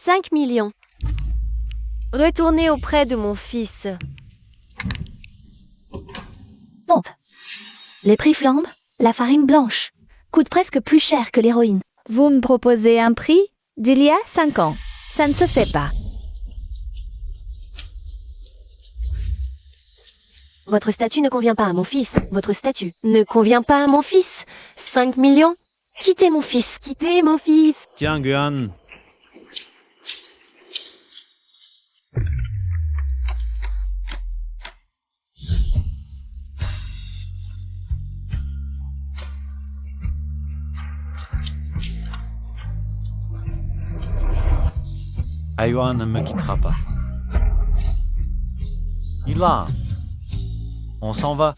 5 millions. Retournez auprès de mon fils. Honte. Les prix flambent, la farine blanche coûte presque plus cher que l'héroïne. Vous me proposez un prix d'il y a 5 ans. Ça ne se fait pas. Votre statut ne convient pas à mon fils. Votre statut ne convient pas à mon fils. 5 millions. Quittez mon fils. Quittez mon fils. Tiens, Guan. Ayuan ne me quittera pas. Ila, on s'en va.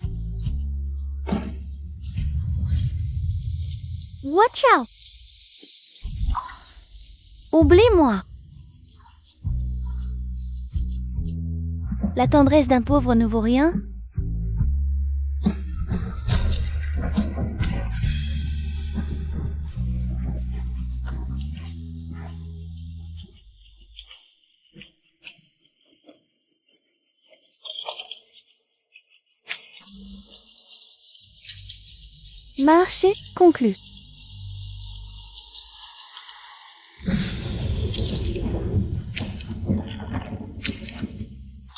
Watch out! Oublie-moi. La tendresse d'un pauvre ne vaut rien. Marché conclu.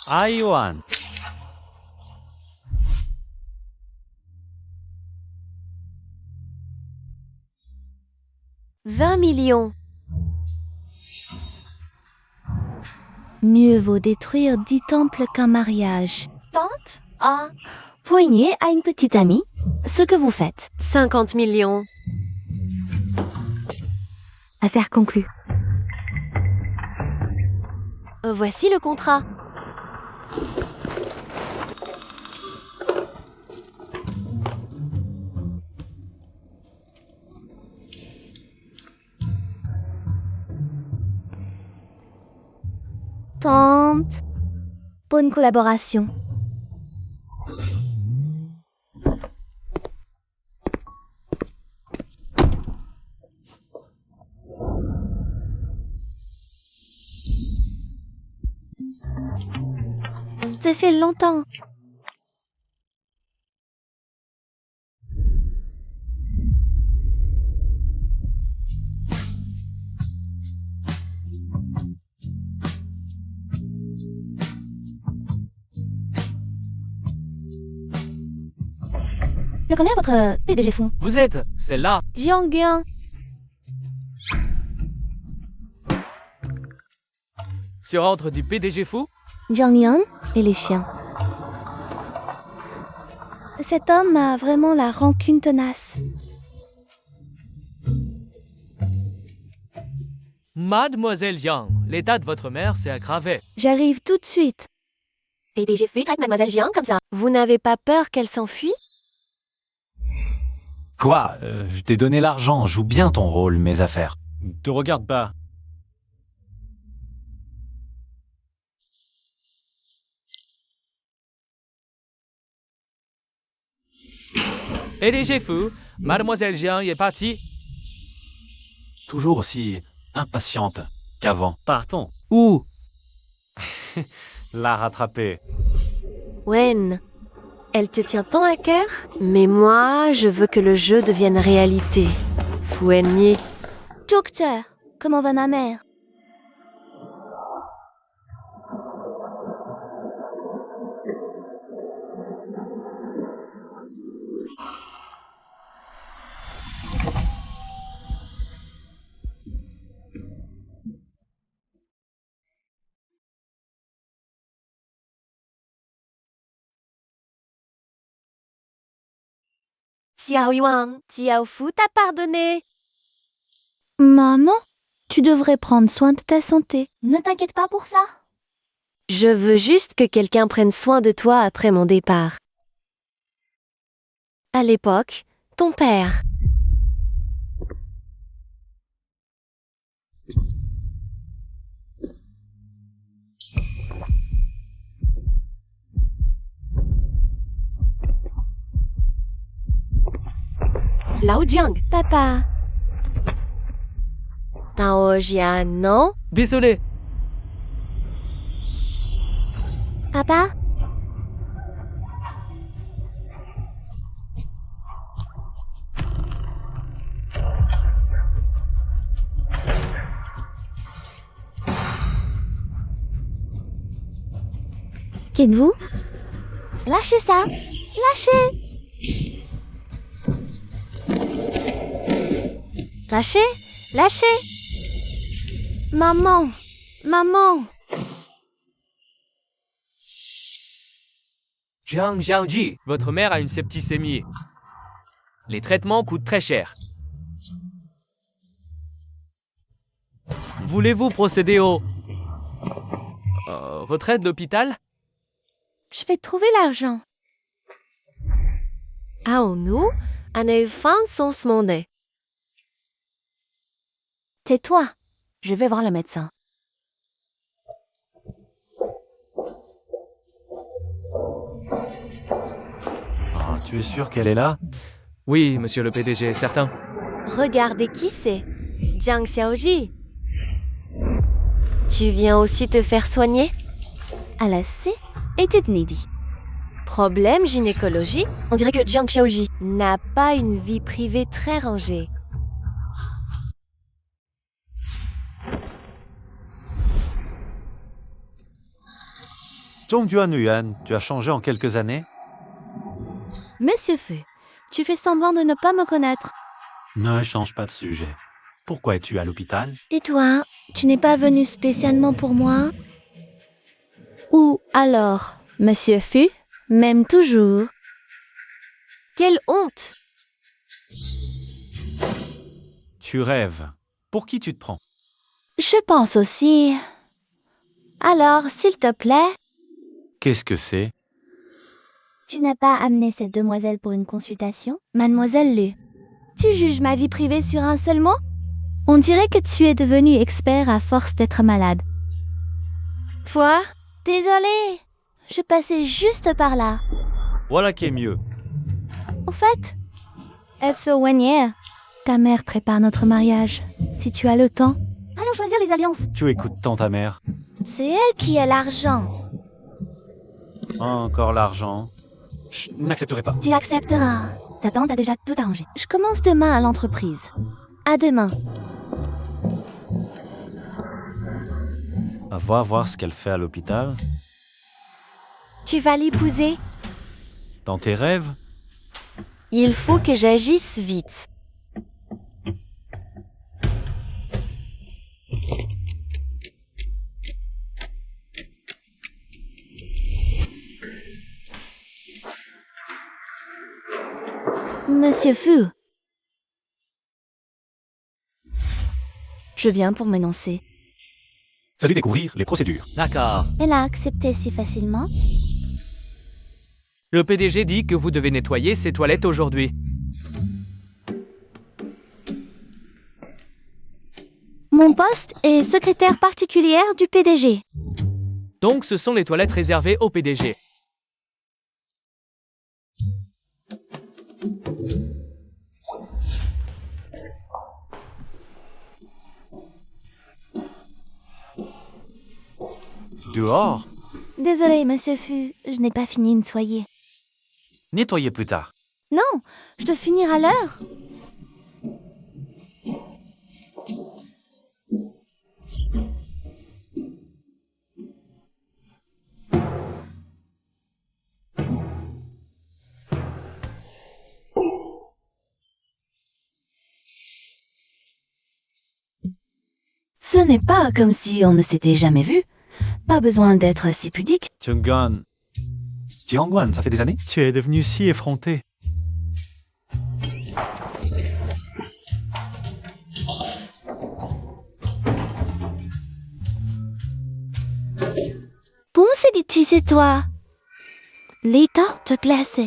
Ayuan. « 20 millions. Mieux vaut détruire 10 temples qu'un mariage. Tante à poigner à une petite amie ce que vous faites. 50 millions. Affaire conclue. Voici le contrat. Tante, bonne collaboration. Ça fait longtemps. Je connais votre PDG fond. Vous êtes celle-là. Jiang Guan. Sur ordre du PDG fou. Jiang Yan et les chiens. Cet homme a vraiment la rancune tenace. Mademoiselle Jiang, l'état de votre mère s'est aggravé. J'arrive tout de suite. PDG Fu traite Mademoiselle Jiang comme ça. Vous n'avez pas peur qu'elle s'enfuit? Quoi Je t'ai donné l'argent, joue bien ton rôle, mes affaires. Te regarde pas. PDG fou, Mademoiselle Jiang est partie. Toujours aussi impatiente qu'avant. Partons. Où? La rattraper. Wen, elle te tient tant à cœur? Mais moi, je veux que le jeu devienne réalité. Fouenni. Docteur, comment va ma mère? Xiao Yuan, Xiao Fu t'a pardonné. Maman, tu devrais prendre soin de ta santé. Ne t'inquiète pas pour ça. Je veux juste que quelqu'un prenne soin de toi après mon départ. À l'époque, ton père. Lao Jiang. Papa, Taojian, non? Désolé. Papa? Qu'êtes-vous? Lâchez ça! Lâchez! Lâchez! Lâchez! Maman! Maman! Jiang Jiangji, votre mère a une septicémie. Les traitements coûtent très cher. Voulez-vous procéder au retrait de l'hôpital? Je vais trouver l'argent. Nous, een sans monnaie. Tais-toi. Je vais voir le médecin. Ah, tu es sûr qu'elle est là? Oui, monsieur le PDG, certain. Regardez qui c'est. Jiang Xiaoji. Tu viens aussi te faire soigner? À la C, étude Nidi. Problème gynécologie? On dirait que Jiang Xiaoji n'a pas une vie privée très rangée. Zhongjuan Yuan, tu as changé en quelques années? Monsieur Fu, tu fais semblant de ne pas me connaître. Ne change pas de sujet. Pourquoi es-tu à l'hôpital? Et toi, tu n'es pas venu spécialement pour moi? Ou alors, Monsieur Fu m'aime toujours? Quelle honte! Tu rêves. Pour qui tu te prends? Je pense aussi. Alors, s'il te plaît, Qu'est-ce que c'est? tu n'as pas amené cette demoiselle pour une consultation? Mademoiselle Lu, tu juges ma vie privée sur un seul mot? On dirait que tu es devenu expert à force d'être malade. Quoi? Désolée, je passais juste par là. Voilà qui est mieux. Au fait, est-ce Wenye? Ta mère prépare notre mariage. Si tu as le temps, allons choisir les alliances. Tu écoutes tant ta mère. C'est elle qui a l'argent. Encore l'argent. Je n'accepterai pas. Tu accepteras. Ta tante a déjà tout arrangé. Je commence demain à l'entreprise. À demain. Va voir ce qu'elle fait à l'hôpital. Tu vas l'épouser? Dans tes rêves? Il faut que j'agisse vite. Monsieur Fu. Je viens pour m'énoncer. Fallu découvrir les procédures. D'accord. Elle a accepté si facilement. Le PDG dit que vous devez nettoyer ses toilettes aujourd'hui. Mon poste est secrétaire particulière du PDG. Donc ce sont les toilettes réservées au PDG. Dehors? Désolée, Monsieur Fu, je n'ai pas fini de nettoyer. Nettoyer plus tard. Non, je dois finir à l'heure. Ce n'est pas comme si on ne s'était jamais vu. Pas besoin d'être si pudique. Chungguan, Jiangguan, ça fait des années? tu es devenu si effronté. Bon, c'est toi. Lita te place.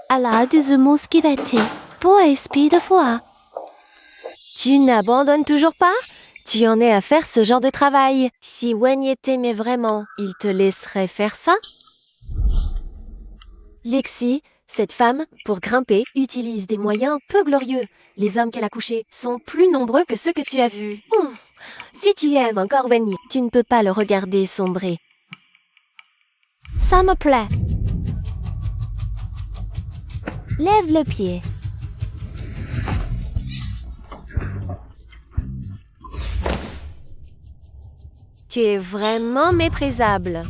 Elle a des humours qui vêtent. Pour esprit de foi. Tu n'abandonnes toujours pas? Tu en es à faire ce genre de travail. Si Wenye t'aimait vraiment, il te laisserait faire ça? Lexi, Cette femme, pour grimper, utilise des moyens peu glorieux. Les hommes qu'elle a couchés sont plus nombreux que ceux que tu as vus. Si tu aimes encore Wenyi, tu ne peux pas le regarder sombrer. Ça me plaît. Lève le pied. Tu es vraiment méprisable.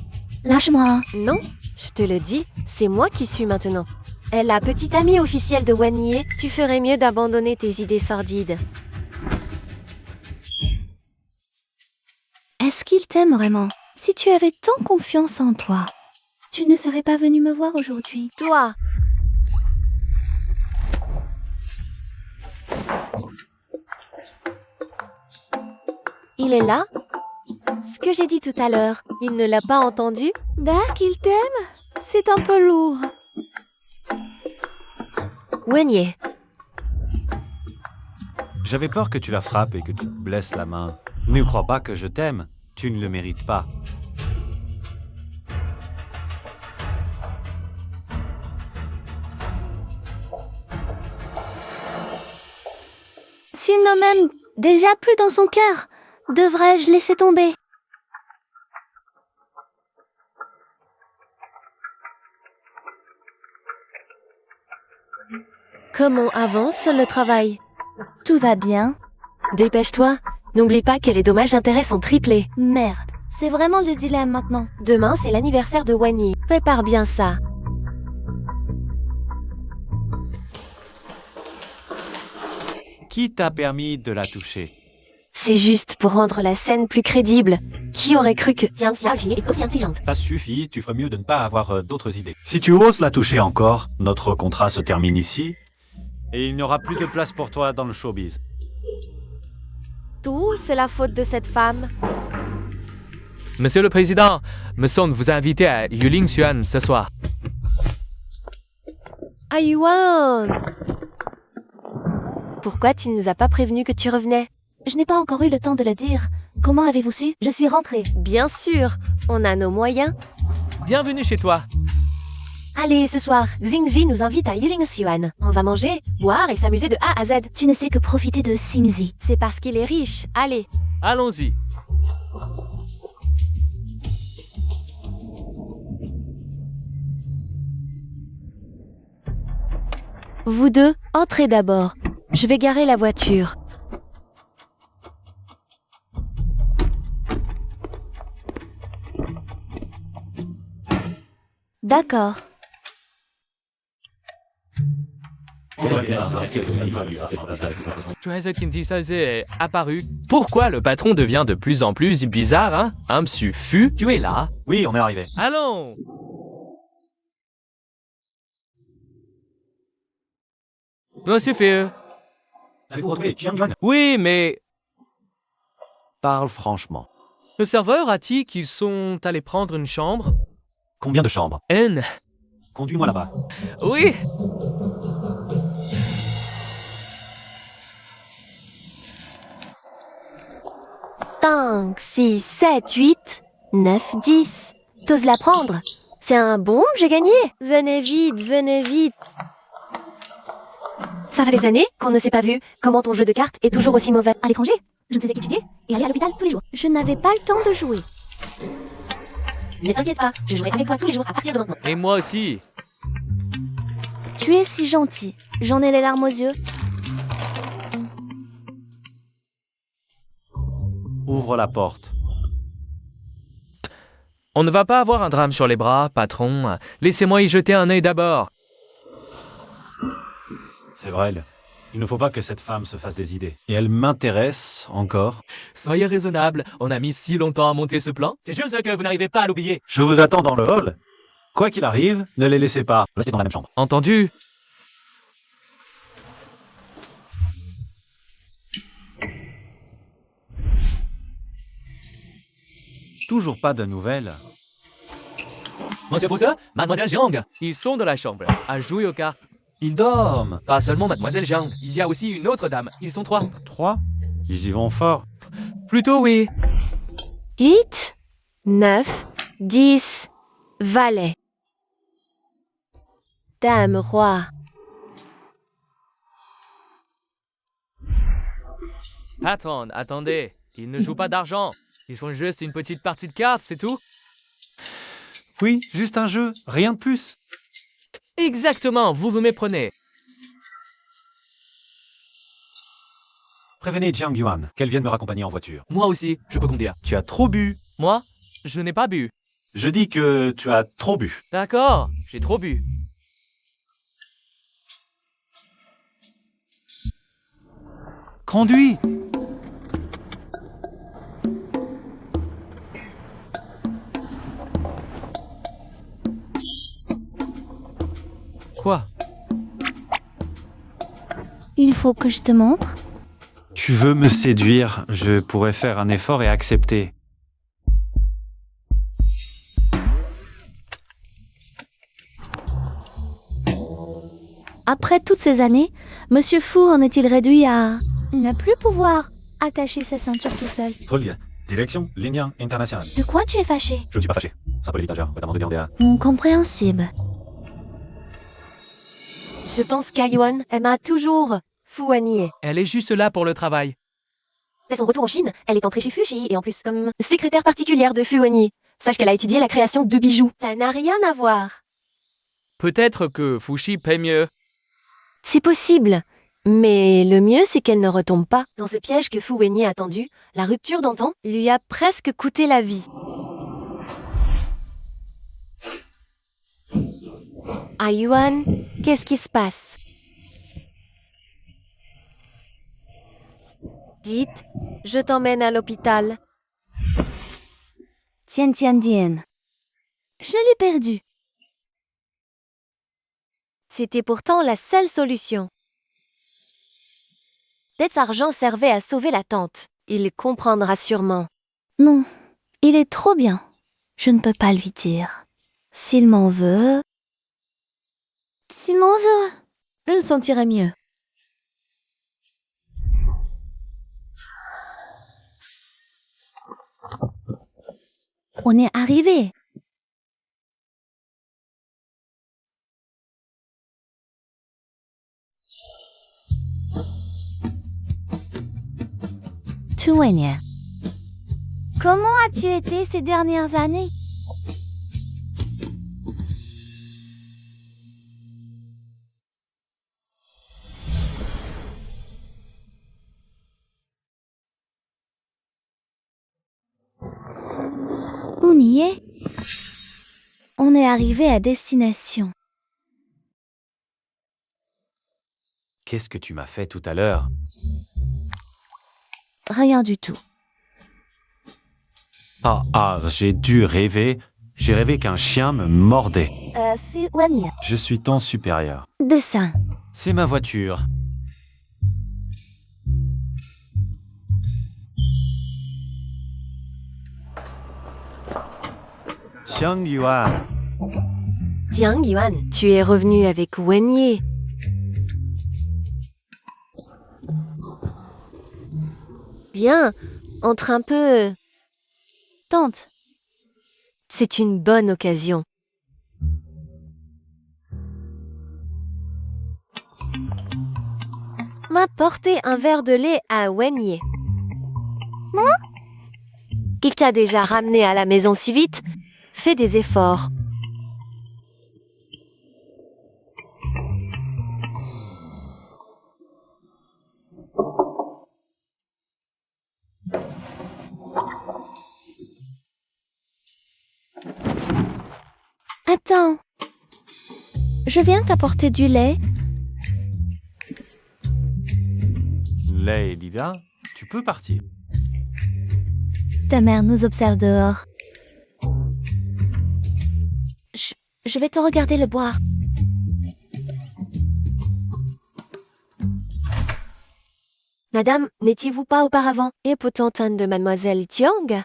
Lâche-moi. Non, je te le dis, c'est moi qui suis maintenant. Elle la petite amie officielle de Wenyi, tu ferais mieux d'abandonner tes idées sordides. Est-ce qu'il t'aime vraiment? Si tu avais tant confiance en toi, tu ne serais pas venu me voir aujourd'hui. Toi, il est là? Ce que j'ai dit tout à l'heure, il ne l'a pas entendu? Dak, il t'aime? C'est un peu lourd. Wenyi, J'avais peur que tu la frappes et que tu te blesses la main. Ne crois pas que je t'aime. Tu ne le mérites pas. S'il ne m'aime déjà plus dans son cœur, devrais-je laisser tomber? comment avance le travail? Tout va bien. Dépêche-toi, n'oublie pas que les dommages-intérêts sont triplés. Merde, c'est vraiment le dilemme maintenant. Demain, c'est l'anniversaire de Wenyi. Prépare bien ça. Qui t'a permis de la toucher? C'est juste pour rendre la scène plus crédible. Qui aurait cru que Jiang Xiaoji est aussi intelligente? Ça suffit, tu ferais mieux de ne pas avoir d'autres idées. Si tu oses la toucher encore, notre contrat se termine ici. Et il n'y aura plus de place pour toi dans le showbiz. Tout, c'est la faute de cette femme. Monsieur le Président, me Son vous a invité à Yuling Xuan ce soir. Yuan! Pourquoi tu ne nous as pas prévenu que tu revenais? Je n'ai pas encore eu le temps de le dire. Comment avez-vous su? Je suis rentrée. Bien sûr, on a nos moyens. Bienvenue chez toi. Allez, ce soir, Xingji nous invite à Yulingxuan. On va manger, boire et s'amuser de A à Z. Tu ne sais que profiter de Xingji. C'est parce qu'il est riche. Allez. Allons-y. Vous deux, entrez d'abord. Je vais garer la voiture. D'accord. Joyeux Kintisaze est apparu. Pourquoi le patron devient de plus en plus bizarre, hein? Monsieur Fu, tu es là? Oui, on est arrivé. Allons! Monsieur Fu. Avez-vous retrouvé Jiang Yuan? Oui, mais Parle franchement. le serveur a dit qu'ils sont allés prendre une chambre. Combien de chambres? N. Conduis-moi là-bas. Oui. Cinq, 6, 7, 8, 9, 10. T'oses la prendre? C'est un bon, j'ai gagné. Venez vite, venez vite. Ça fait des années qu'on ne s'est pas vu. Comment ton jeu de cartes est toujours aussi mauvais? À l'étranger, je ne faisais qu'étudier et aller à l'hôpital tous les jours. Je n'avais pas le temps de jouer. Ne t'inquiète pas, je jouerai avec toi tous les jours à partir de maintenant. Et moi aussi. Tu es si gentil. J'en ai les larmes aux yeux. Ouvre la porte. On ne va pas avoir un drame sur les bras, patron. Laissez-moi y jeter un œil d'abord. C'est vrai, il ne faut pas que cette femme se fasse des idées. Et elle m'intéresse encore. Soyez raisonnable, on a mis si longtemps à monter ce plan. C'est juste que vous n'arrivez pas à l'oublier. Je vous attends dans le hall. Quoi qu'il arrive, ne les laissez pas rester dans la même chambre. Entendu? Toujours pas de nouvelles. Monsieur Fosse, mademoiselle Jiang. Ils sont dans la chambre, à jouer aux cartes. Ils dorment. Pas seulement mademoiselle Jiang, il y a aussi une autre dame. Ils sont 3. 3? Ils y vont fort. Plutôt oui. 8, 9, 10, valet. Dame roi. Attendez. Ils ne jouent pas d'argent. Ils font juste une petite partie de cartes, c'est tout. Oui, juste un jeu, rien de plus. Exactement, vous vous méprenez. Prévenez Jiang Yuan qu'elle vienne me raccompagner en voiture. Moi aussi, je peux conduire. Tu as trop bu. Moi, je n'ai pas bu. Je dis que tu as trop bu. D'accord, j'ai trop bu. Conduis. Quoi? Il faut que je te montre. Tu veux me séduire? Je pourrais faire un effort et accepter. Après toutes ces années, Monsieur Fu en est-il réduit à ne plus pouvoir attacher sa ceinture tout seul? Relié. Direction Lignant International. De quoi tu es fâché? Je ne suis pas fâché. Ça peut l'étagère, notamment Compréhensible. Je pense qu'Ayuan aima toujours Fu Wenyi. Elle est juste là pour le travail. Dès son retour en Chine, elle est entrée chez Fushi et en plus comme secrétaire particulière de Fu Wenyi. Sache qu'elle a étudié la création de bijoux. Ça n'a rien à voir. Peut-être que Fushi paie mieux. C'est possible. Mais le mieux, c'est qu'elle ne retombe pas dans ce piège que Fu Wenyi a tendu. La rupture d'antan lui a presque coûté la vie. Ayuan, qu'est-ce qui se passe? Vite, je t'emmène à l'hôpital. Tiens. Je l'ai perdu. C'était pourtant la seule solution. Cet argent servait à sauver la tante. Il comprendra sûrement. Non, il est trop bien. Je ne peux pas lui dire. S'il m'en veut... je me sentirai mieux. On est arrivé. Tuenya. Comment as-tu été ces dernières années? On y est. On est arrivé à destination. Qu'est-ce que tu m'as fait tout à l'heure? Rien du tout. J'ai dû rêver. J'ai rêvé qu'un chien me mordait. Fuwania. Je suis ton supérieur. Dessin. C'est ma voiture. Jiang Yuan. Jiang Yuan, tu es revenu avec Wenyi. Viens, entre un peu. Tante. C'est une bonne occasion. M'a porté un verre de lait à Wenyi. Moi? Il t'a déjà ramené à la maison si vite? Fais des efforts. Attends. Je viens t'apporter du lait. Lei et Livia, tu peux partir. Ta mère nous observe dehors. Je vais te regarder le boire. Madame, n'étiez-vous pas auparavant épotantane de Mademoiselle Tiang?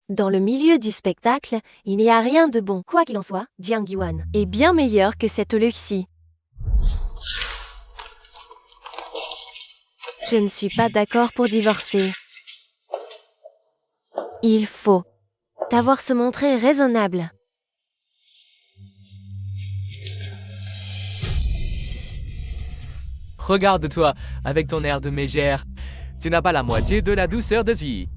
Dans le milieu du spectacle, il n'y a rien de bon. Quoi qu'il en soit, Jiang Yuan est bien meilleur que cette Luxi. Je ne suis pas d'accord pour divorcer. Il faut savoir se montrer raisonnable. regarde-toi avec ton air de mégère. Tu n'as pas la moitié de la douceur de Zi.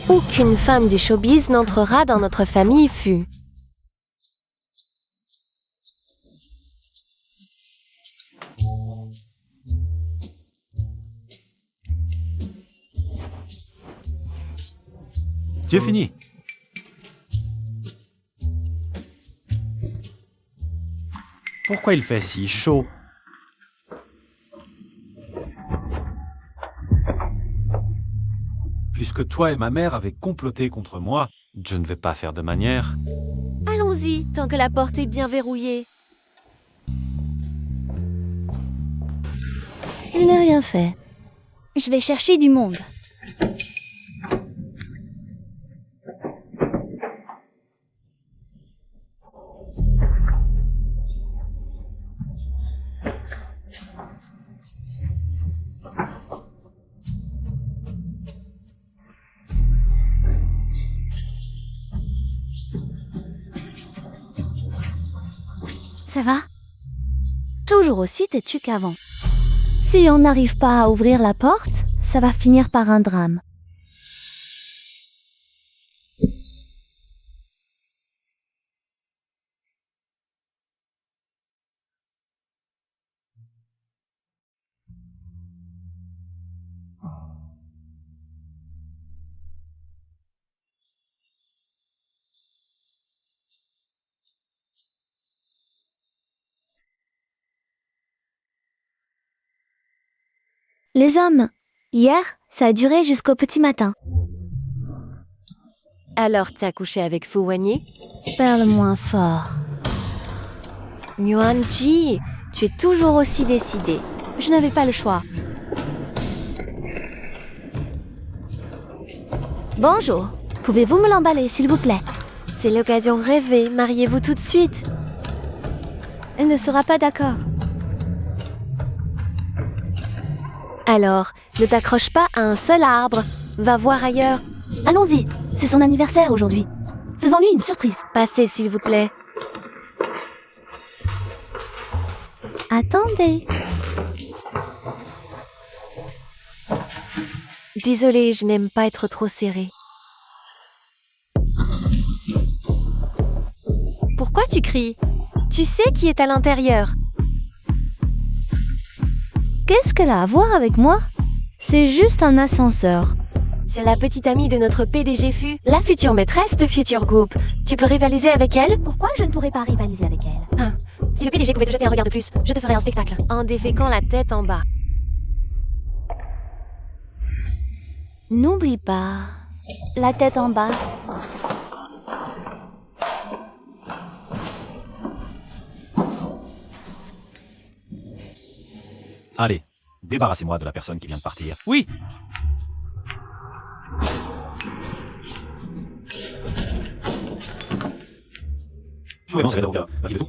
Aucune femme du showbiz n'entrera dans notre famille Fu. Tu as fini. Pourquoi il fait si chaud? Puisque toi et ma mère avaient comploté contre moi, je ne vais pas faire de manière. Allons-y, tant que la porte est bien verrouillée. Je n'ai rien fait. Je vais chercher du monde. Ça va? Toujours aussi têtu qu'avant. Si on n'arrive pas à ouvrir la porte, ça va finir par un drame. Les hommes, hier, ça a duré jusqu'au petit matin. Alors t'as couché avec Fu Wenyi? Parle moins fort. Yuan-ji, tu es toujours aussi décidé. Je n'avais pas le choix. Bonjour, pouvez-vous me l'emballer, s'il vous plaît? C'est l'occasion rêvée, mariez-vous tout de suite. Elle ne sera pas d'accord. Alors, ne t'accroche pas à un seul arbre. Va voir ailleurs. Allons-y, c'est son anniversaire aujourd'hui. Faisons-lui une surprise. Passez, s'il vous plaît. Attendez. Désolée, je n'aime pas être trop serrée. Pourquoi tu cries? Tu sais qui est à l'intérieur. Qu'est-ce qu'elle a à voir avec moi? C'est juste un ascenseur. C'est la petite amie de notre PDG Fu, la future maîtresse de Future Group. Tu peux rivaliser avec elle? Pourquoi je ne pourrais pas rivaliser avec elle? Si le PDG pouvait te jeter un regard de plus, je te ferais un spectacle. En déféquant la tête en bas. N'oublie pas, la tête en bas. Allez, débarrassez-moi de la personne qui vient de partir. Oui, Et maintenant,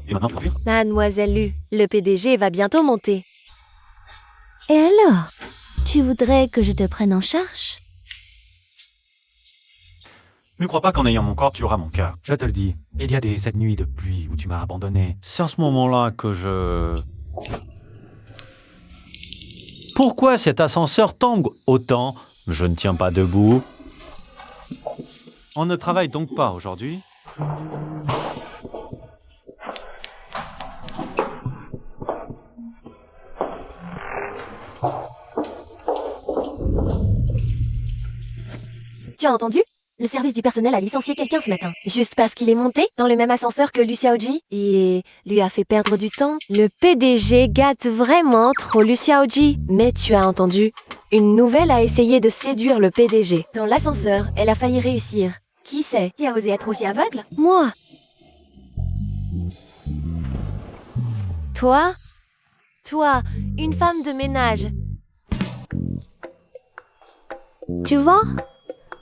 tu vas fuir? Mademoiselle Lu, le PDG va bientôt monter. Et alors? Tu voudrais que je te prenne en charge? Ne crois pas qu'en ayant mon corps, tu auras mon cœur. Je te le dis, il y a cette nuit de pluie où tu m'as abandonné. C'est à ce moment-là que je... Pourquoi cet ascenseur tangue autant? Je ne tiens pas debout. On ne travaille donc pas aujourd'hui? Tu as entendu? Le service du personnel a licencié quelqu'un ce matin. Juste parce qu'il est monté dans le même ascenseur que Liu Xiaoji et lui a fait perdre du temps. Le PDG gâte vraiment trop Liu Xiaoji. Mais tu as entendu? Une nouvelle a essayé de séduire le PDG. Dans l'ascenseur, elle a failli réussir. Qui sait? Tu as osé être aussi aveugle? Moi? Toi? Toi, une femme de ménage. Tu vois?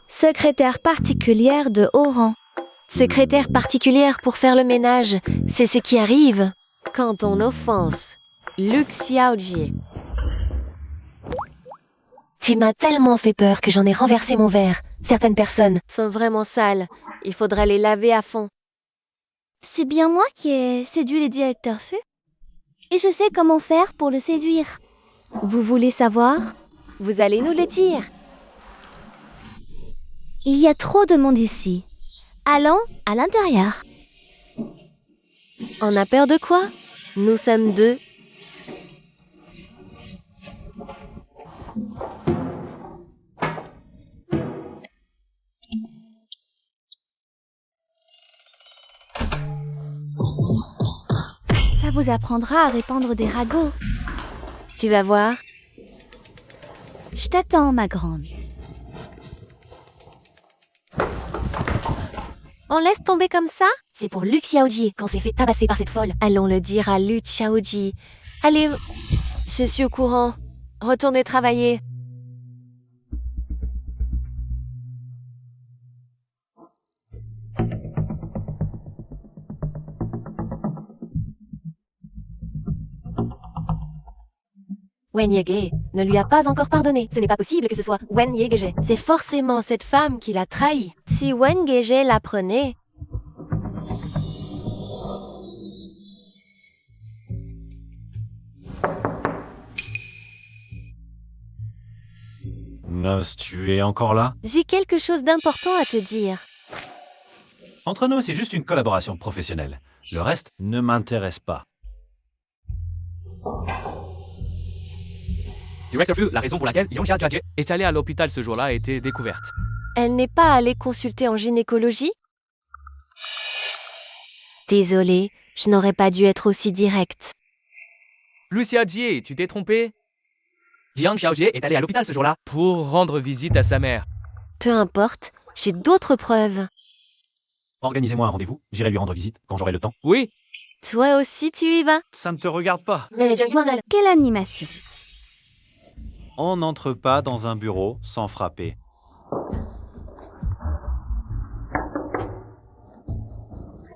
Secrétaire particulière de haut rang. Secrétaire particulière pour faire le ménage, c'est ce qui arrive quand on offense Liu Xiaoji. Tu m'as tellement fait peur que j'en ai renversé mon verre. Certaines personnes sont vraiment sales. Il faudrait les laver à fond. C'est bien moi qui ai séduit le directeur Fu. Et je sais comment faire pour le séduire. Vous voulez savoir? Vous allez nous le dire. Il y a trop de monde ici. Allons à l'intérieur. On a peur de quoi? Nous sommes deux. Ça vous apprendra à répandre des ragots. Tu vas voir. Je t'attends, ma grande. On laisse tomber comme ça? C'est pour Lu Xiaoji qu'on s'est fait tabasser par cette folle. Allons le dire à Lu Xiaoji. Allez, je suis au courant. Retournez travailler. Wen Yege ne lui a pas encore pardonné. Ce n'est pas possible que ce soit Wen Yegeje. C'est forcément cette femme qui l'a trahi. Si Wen Yegeje l'apprenait... Nos, tu es encore là? J'ai quelque chose d'important à te dire. Entre nous, c'est juste une collaboration professionnelle. Le reste ne m'intéresse pas. Directeur Fu, la raison pour laquelle Yongxia Jiajie est allée à l'hôpital ce jour-là a été découverte. Elle n'est pas allée consulter en gynécologie? Désolée, je n'aurais pas dû être aussi directe. Lucia Jie, tu t'es trompé? Jiang Xiaojie est allée à l'hôpital ce jour-là pour rendre visite à sa mère. Peu importe, j'ai d'autres preuves. Organisez-moi un rendez-vous, j'irai lui rendre visite quand j'aurai le temps. Oui, Toi aussi, tu y vas? Ça ne te regarde pas. Mais Jiang Yuan, Quelle animation! On n'entre pas dans un bureau sans frapper.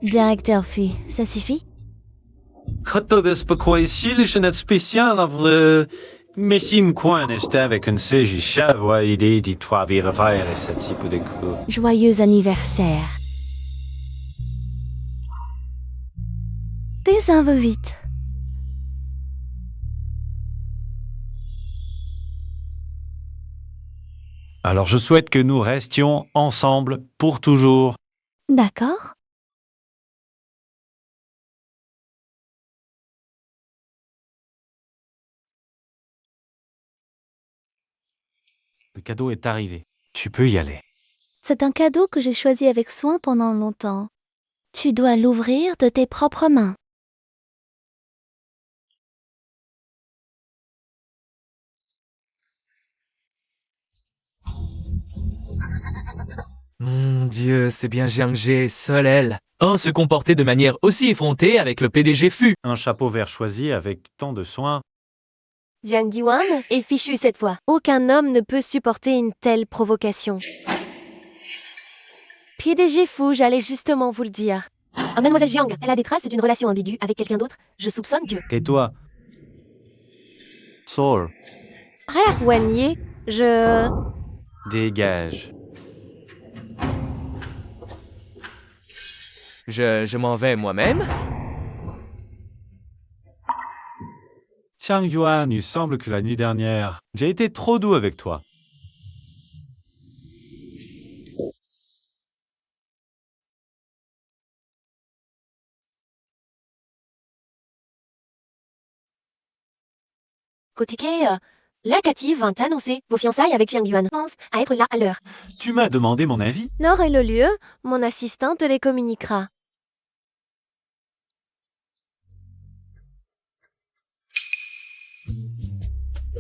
Directeur Fu, ça suffit? Kto bezpokojsilszy nad specjalna w Messim kłaniasz avec un ségie chavois idée dit toi vire faire ce type de coup. Joyeux anniversaire. Désinve vite. Alors je souhaite que nous restions ensemble pour toujours. D'accord. Le cadeau est arrivé. Tu peux y aller. C'est un cadeau que j'ai choisi avec soin pendant longtemps. Tu dois l'ouvrir de tes propres mains. mon Dieu, c'est bien Jiang Jie, seule elle. Se comporter de manière aussi effrontée avec le PDG Fu. Un chapeau vert choisi avec tant de soin. Jiang Yuan est fichu cette fois. Aucun homme ne peut supporter une telle provocation. PDG Fu, j'allais justement vous le dire. Oh, Mademoiselle Jiang, elle a des traces d'une relation ambiguë avec quelqu'un d'autre. Je soupçonne que... Et toi? Soul, Frère Wen Ye, je... dégage. Je m'en vais moi-même. Tiang Yuan, il semble que la nuit dernière, j'ai été trop doux avec toi. Kotike, la Cathy vint annoncer vos fiançailles avec Jiang Yuan. Pense à être là à l'heure. Tu m'as demandé mon avis? N'aurait le lieu, mon assistante les communiquera.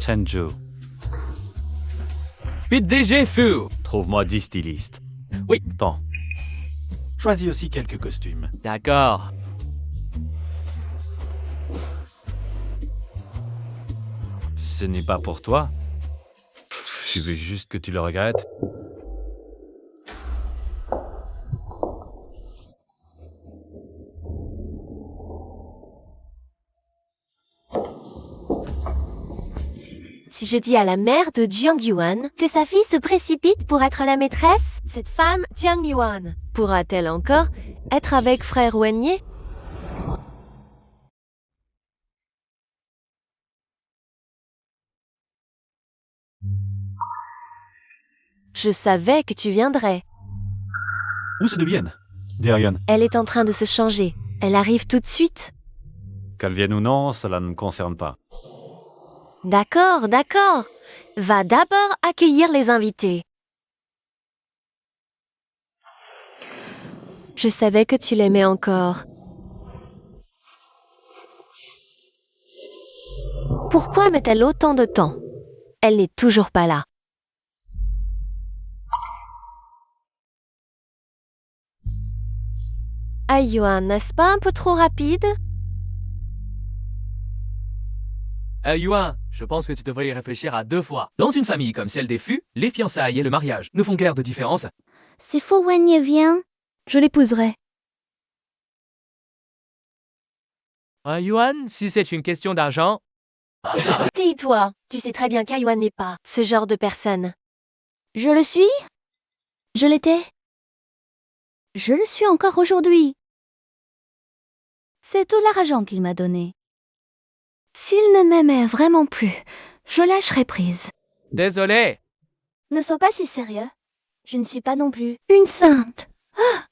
Chenju, PDG Fu. trouve-moi 10 stylistes. Oui. Tant. Choisis aussi quelques costumes. D'accord. Ce n'est pas pour toi. Je veux juste que tu le regrettes. Si je dis à la mère de Jiang Yuan que sa fille se précipite pour être la maîtresse, cette femme, Jiang Yuan, pourra-t-elle encore être avec frère Wenye? Je savais que tu viendrais. Où se deviennent Darion. Elle est en train de se changer. Elle arrive tout de suite. Qu'elle vienne ou non, cela ne me concerne pas. D'accord, d'accord. Va d'abord accueillir les invités. Je savais que tu l'aimais encore. Pourquoi met-elle autant de temps? Elle n'est toujours pas là. Ah, Yuan, n'est-ce pas un peu trop rapide? Yuan, je pense que tu devrais y réfléchir à 2 fois. Dans une famille comme celle des Fu, les fiançailles et le mariage ne font guère de différence. Si Fu Wenye vient, Je l'épouserai. Yuan, si c'est une question d'argent, Tais-toi, tu sais très bien qu'Ayuan n'est pas ce genre de personne. je le suis. Je l'étais. Je le suis encore aujourd'hui. C'est tout l'argent qu'il m'a donné. S'il ne m'aimait vraiment plus, je lâcherais prise. désolé. Ne sois pas si sérieux. Je ne suis pas non plus une sainte. Ah,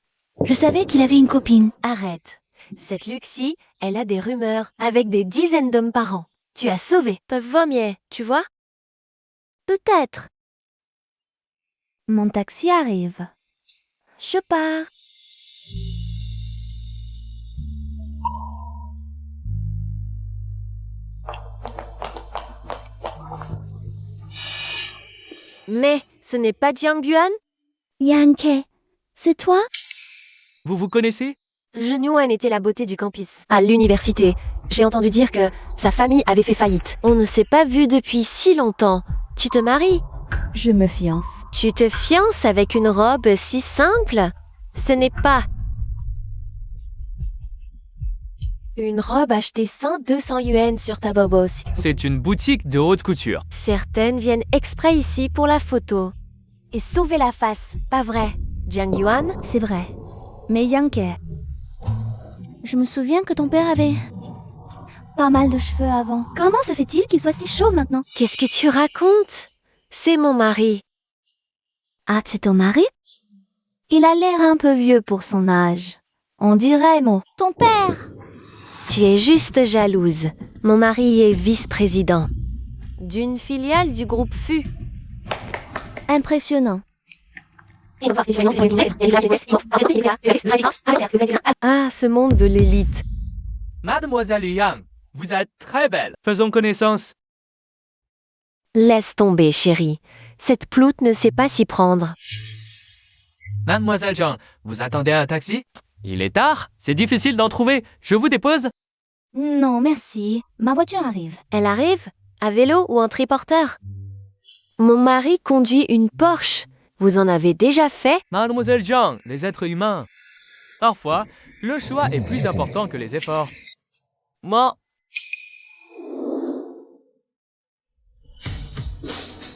je savais qu'il avait une copine. Arrête. Cette Luxie, elle a des rumeurs avec des dizaines d'hommes par an. Tu as sauvé. Te vomier, tu vois? Peut-être. Mon taxi arrive. Je pars. Mais ce n'est pas Jiang Yuan? Yanke, c'est toi? Vous vous connaissez? Jun Yuan était la beauté du campus. À l'université, j'ai entendu dire que sa famille avait fait faillite. On ne s'est pas vu depuis si longtemps. Tu te maries? Je me fiance. Tu te fiances avec une robe si simple? Ce n'est pas une robe achetée 100-200 yuan sur Tabobos. C'est une boutique de haute couture. Certaines viennent exprès ici pour la photo. Et sauver la face, pas vrai? Jiang Yuan? C'est vrai. Mais Yanke, je me souviens que ton père avait pas mal de cheveux avant. Comment se fait-il qu'il soit si chauve maintenant? Qu'est-ce que tu racontes? C'est mon mari. Ah, c'est ton mari? Il a l'air un peu vieux pour son âge. On dirait ton père. Tu es juste jalouse. Mon mari est vice-président d'une filiale du groupe FU. Impressionnant. Ah, ce monde de l'élite. Mademoiselle Yang, vous êtes très belle. Faisons connaissance. Laisse tomber, chérie. Cette ploute ne sait pas s'y prendre. Mademoiselle Zhang, vous attendez un taxi? Il est tard, c'est difficile d'en trouver. Je vous dépose? Non, merci. Ma voiture arrive. Elle arrive? À vélo ou en triporteur? Mon mari conduit une Porsche. Vous en avez déjà fait? Mademoiselle Zhang, les êtres humains. Parfois, le choix est plus important que les efforts. Moi,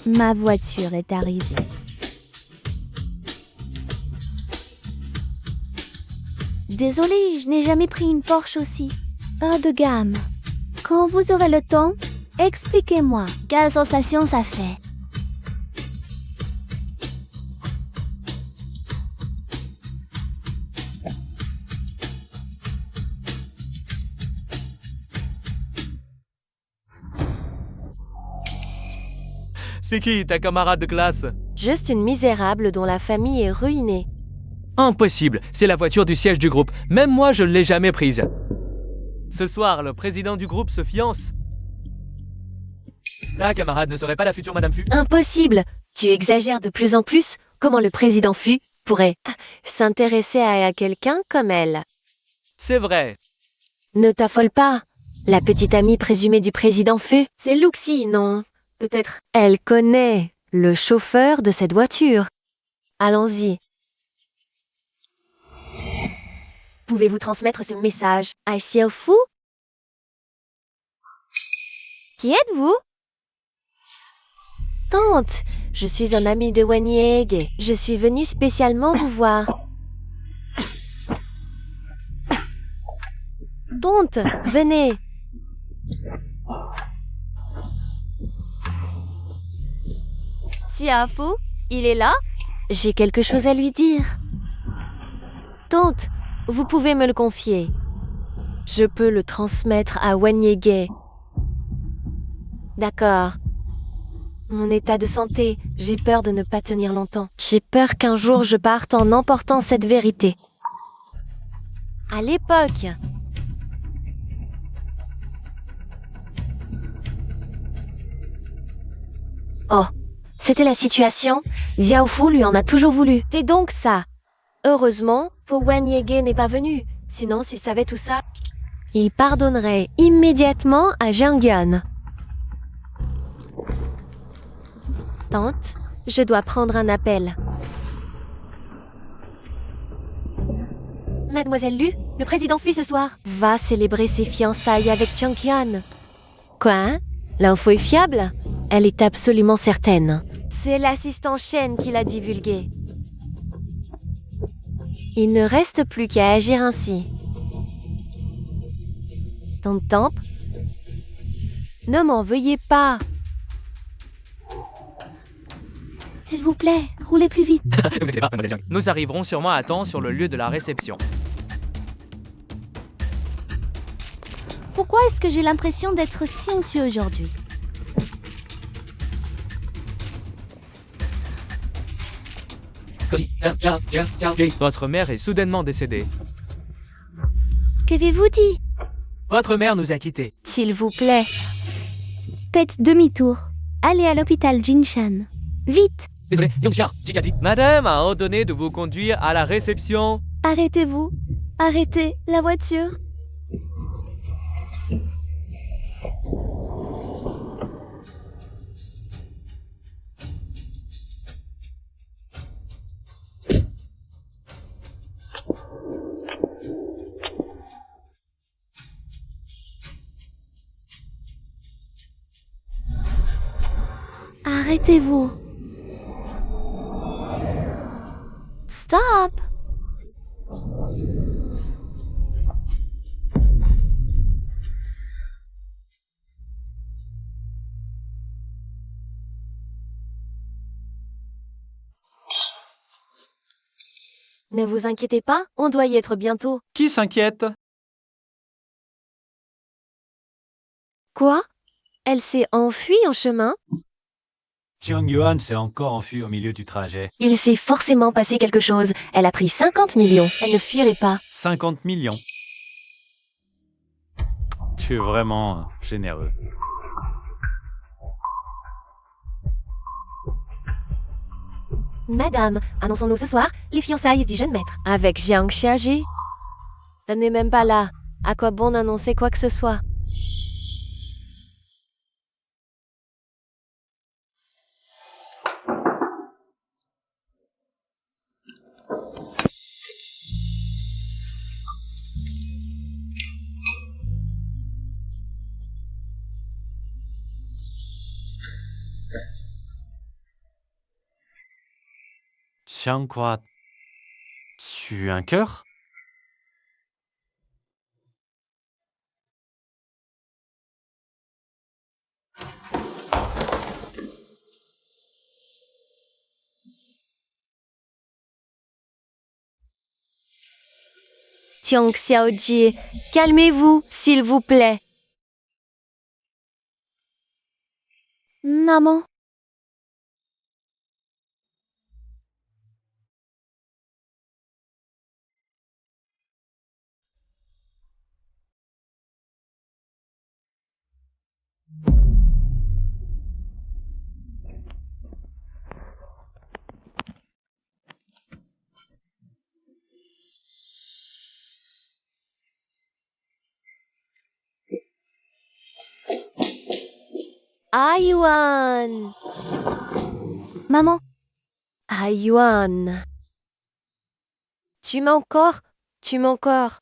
Ma voiture est arrivée. Désolée, je n'ai jamais pris une Porsche aussi. Hors de gamme. Quand vous aurez le temps, expliquez-moi quelle sensation ça fait. c'est qui ta camarade de classe? Juste une misérable dont la famille est ruinée. Impossible, c'est la voiture du siège du groupe. Même moi, je ne l'ai jamais prise. Ce soir, le président du groupe se fiance. La camarade ne serait pas la future Madame Fu? Impossible! Tu exagères de plus en plus. Comment le président FU pourrait s'intéresser à quelqu'un comme elle? C'est vrai. Ne t'affole pas. La petite amie présumée du président FU, c'est Luxie, non? Peut-être. Elle connaît le chauffeur de cette voiture. Allons-y. Pouvez-vous transmettre ce message à Xiaofu? Qui êtes-vous? Tante, je suis un ami de Wanyege. Je suis venu spécialement vous voir. Tante, venez. Xiaofu, il est là? J'ai quelque chose à lui dire. Tante, vous pouvez me le confier. Je peux le transmettre à Wanyege. D'accord. Mon état de santé, j'ai peur de ne pas tenir longtemps. J'ai peur qu'un jour je parte en emportant cette vérité. À l'époque, oh, c'était la situation. Xiaofu lui en a toujours voulu. C'est donc ça. Heureusement, Wanyege n'est pas venu. Sinon, s'il savait tout ça, il pardonnerait immédiatement à Jiangyan. Tante, je dois prendre un appel. Mademoiselle Lu, le président fuit ce soir. Va célébrer ses fiançailles avec Jiangyan. Quoi? L'info est fiable? Elle est absolument certaine. C'est l'assistant Shen qui l'a divulgué. Il ne reste plus qu'à agir ainsi. Tante Temp? Ne m'en veuillez pas. S'il vous plaît, roulez plus vite. Ne vous inquiétez pas, mademoiselle Jiang. Nous arriverons sûrement à temps sur le lieu de la réception. Pourquoi est-ce que j'ai l'impression d'être si anxieux aujourd'hui? Votre mère est soudainement décédée. Qu'avez-vous dit? Votre mère nous a quittés. S'il vous plaît. Faites demi-tour. Allez à l'hôpital Jinshan. Vite! Désolé, Yongxia, Jikati. Madame a ordonné de vous conduire à la réception. Arrêtez-vous. Arrêtez la voiture. Arrêtez-vous. Stop. Ne vous inquiétez pas, on doit y être bientôt. Qui s'inquiète? Quoi? Elle s'est enfuie en chemin? Jiang s'est encore enfui au milieu du trajet. Il s'est forcément passé quelque chose. Elle a pris 50 millions. Elle ne fuirait pas. 50 millions. Tu es vraiment généreux. Madame, annonçons-nous ce soir les fiançailles du jeune maître. Avec Jiang Xiaji? Ça n'est même pas là. À quoi bon d'annoncer quoi que ce soit? Tiens quoi? Tu as un cœur? Tiang Xiaoji, calmez-vous, s'il vous plaît. Maman. Ayuan! Maman. Ayuan! Tu m'as encore? Tu m'as encore?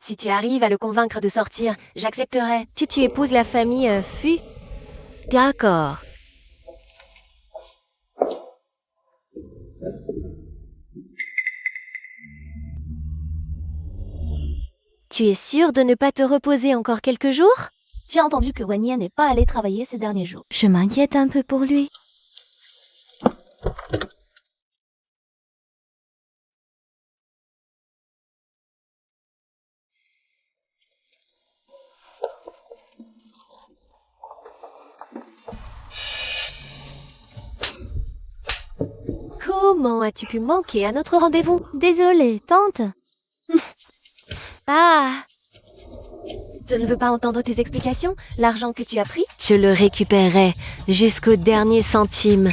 Si tu arrives à le convaincre de sortir, j'accepterai que tu épouses la famille Fu. D'accord. Tu es sûr de ne pas te reposer encore quelques jours? J'ai entendu que Wania n'est pas allé travailler ces derniers jours. Je m'inquiète un peu pour lui. Comment as-tu pu manquer à notre rendez-vous? Désolée, tante. Ah! Je ne veux pas entendre tes explications. L'argent que tu as pris, je le récupérerai jusqu'au dernier centime.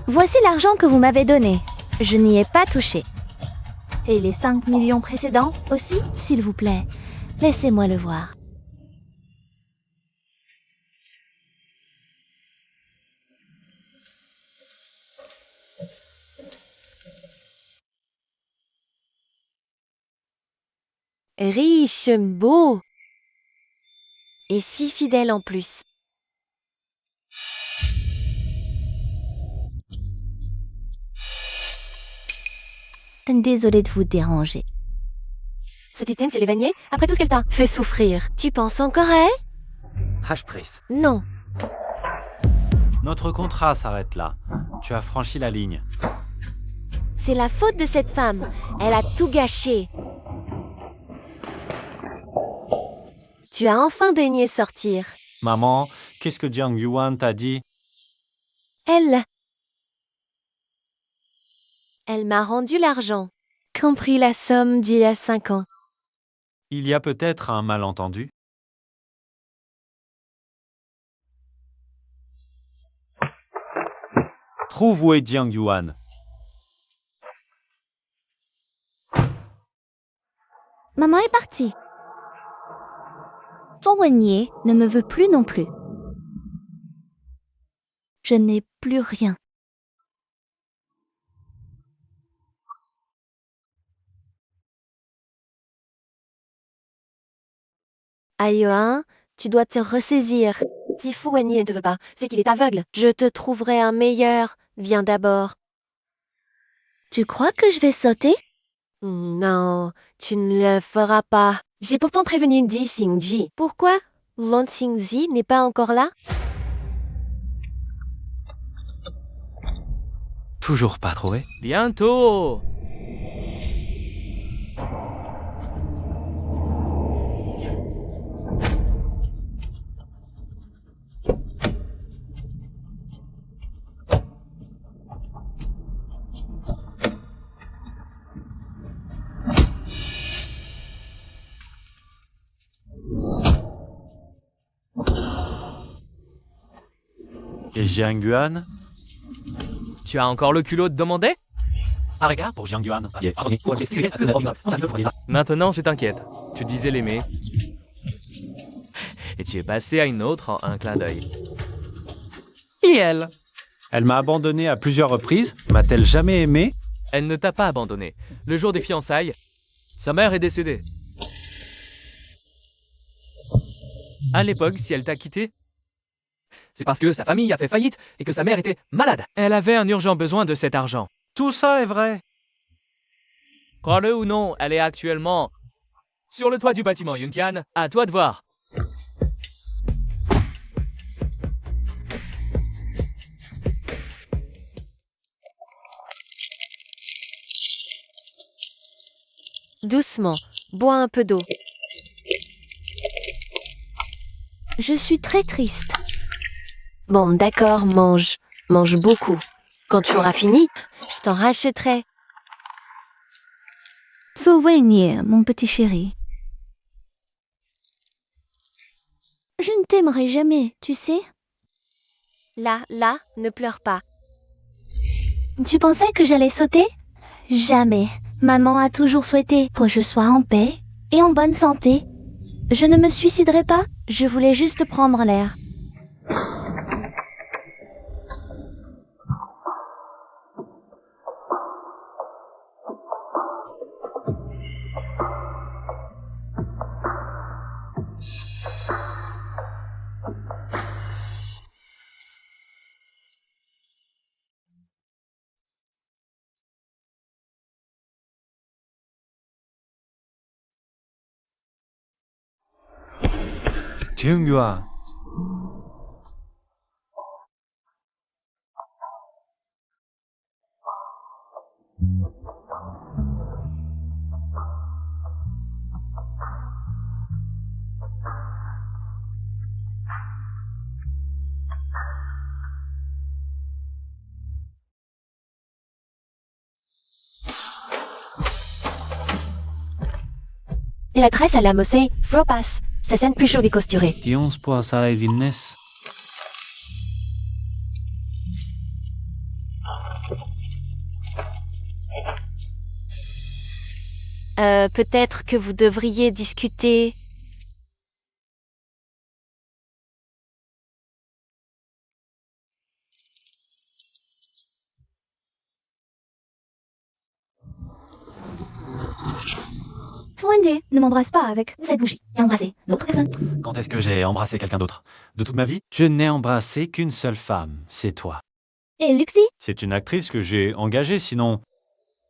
Voici l'argent que vous m'avez donné. Je n'y ai pas touché. Et les 5 millions précédents aussi, s'il vous plaît. Laissez-moi le voir. Riche, beau. Et si fidèle en plus. Désolée de vous déranger. Cette Etienne, c'est l'évanier après tout ce qu'elle t'a fait souffrir. Tu penses encore à elle? H-Prise. Non. Notre contrat s'arrête là. Tu as franchi la ligne. C'est la faute de cette femme. Elle a tout gâché. Tu as enfin daigné sortir. Maman, qu'est-ce que Jiang Yuan t'a dit? Elle m'a rendu l'argent, compris la somme d'il y a 5 ans. Il y a peut-être un malentendu. Trouve où est Jiang Yuan. Maman est partie. Ton Wenier ne me veut plus non plus. Je n'ai plus rien. Ayoin, tu dois te ressaisir. Si Fu Wenyi ne te veut pas, c'est qu'il est aveugle. Je te trouverai un meilleur. Viens d'abord. Tu crois que je vais sauter? Non, tu ne le feras pas. J'ai pourtant prévenu Di Xingji. Pourquoi Lan Xingzi n'est pas encore là? Toujours pas trouvé? Bientôt! Et Jiang Yuan? Tu as encore le culot de demander? Un regard pour Jiang Yuan. Maintenant, tu t'inquiètes. Tu disais l'aimer. Et tu es passé à une autre en un clin d'œil. Et elle? Elle m'a abandonné à plusieurs reprises. M'a-t-elle jamais aimé? Elle ne t'a pas abandonné. Le jour des fiançailles, sa mère est décédée. À l'époque, si elle t'a quitté, c'est parce que sa famille a fait faillite et que sa mère était malade. Elle avait un urgent besoin de cet argent. Tout ça est vrai. Crois-le ou non, elle est actuellement sur le toit du bâtiment Yuntian. À toi de voir. Doucement, bois un peu d'eau. Je suis très triste. Bon, d'accord, mange. Mange beaucoup. Quand tu auras fini, je t'en rachèterai. Souvenir, mon petit chéri. Je ne t'aimerai jamais, tu sais. Là, ne pleure pas. Tu pensais que j'allais sauter? Jamais. Maman a toujours souhaité que je sois en paix et en bonne santé. Je ne me suiciderai pas, je voulais juste prendre l'air. Jeonghwa. L'adresse à la mosquée, Fropas. Ça sonne plus chaud et costuré. Kions puasa et Vilnes. Peut-être que vous devriez discuter. Wendy, ne m'embrasse pas avec cette bougie. Et embrasser d'autres personnes. Quand est-ce que j'ai embrassé quelqu'un d'autre? De toute ma vie? Je n'ai embrassé qu'une seule femme, c'est toi. Et Luxie? C'est une actrice que j'ai engagée, sinon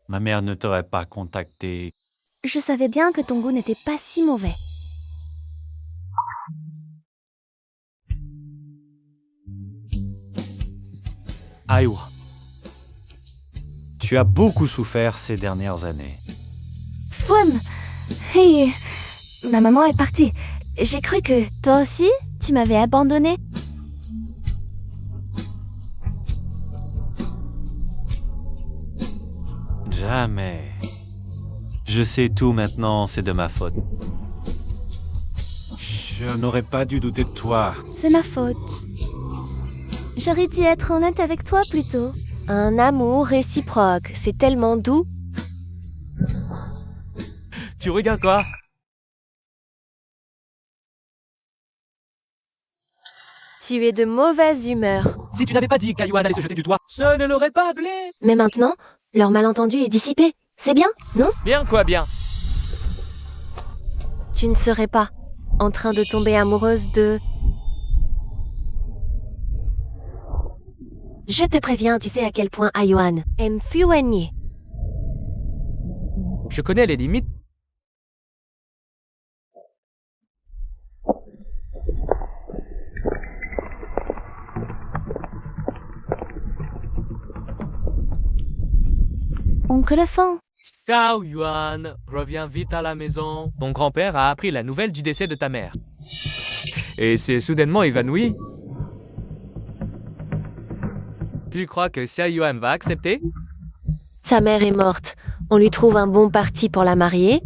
ma mère ne t'aurait pas contacté. Je savais bien que ton goût n'était pas si mauvais. Aïwa. Tu as beaucoup souffert ces dernières années. Fouam! Hey, ma maman est partie. J'ai cru que toi aussi, tu m'avais abandonné. Jamais. Je sais tout maintenant, c'est de ma faute. Je n'aurais pas dû douter de toi. C'est ma faute. J'aurais dû être honnête avec toi plus tôt. Un amour réciproque, c'est tellement doux. Tu regardes quoi? Tu es de mauvaise humeur. Si tu n'avais pas dit qu'Ayuan allait se jeter du toit, je ne l'aurais pas appelé. Mais maintenant, leur malentendu est dissipé. C'est bien, non? Bien quoi, bien? Tu ne serais pas en train de tomber amoureuse de... Je te préviens, tu sais à quel point Ayuan aime Fuenyi. Je connais les limites. Oncle Fan. Xiao Yuan, reviens vite à la maison. Ton grand-père a appris la nouvelle du décès de ta mère. Et s'est soudainement évanoui. Tu crois que Xiao Yuan va accepter? Sa mère est morte. On lui trouve un bon parti pour la marier.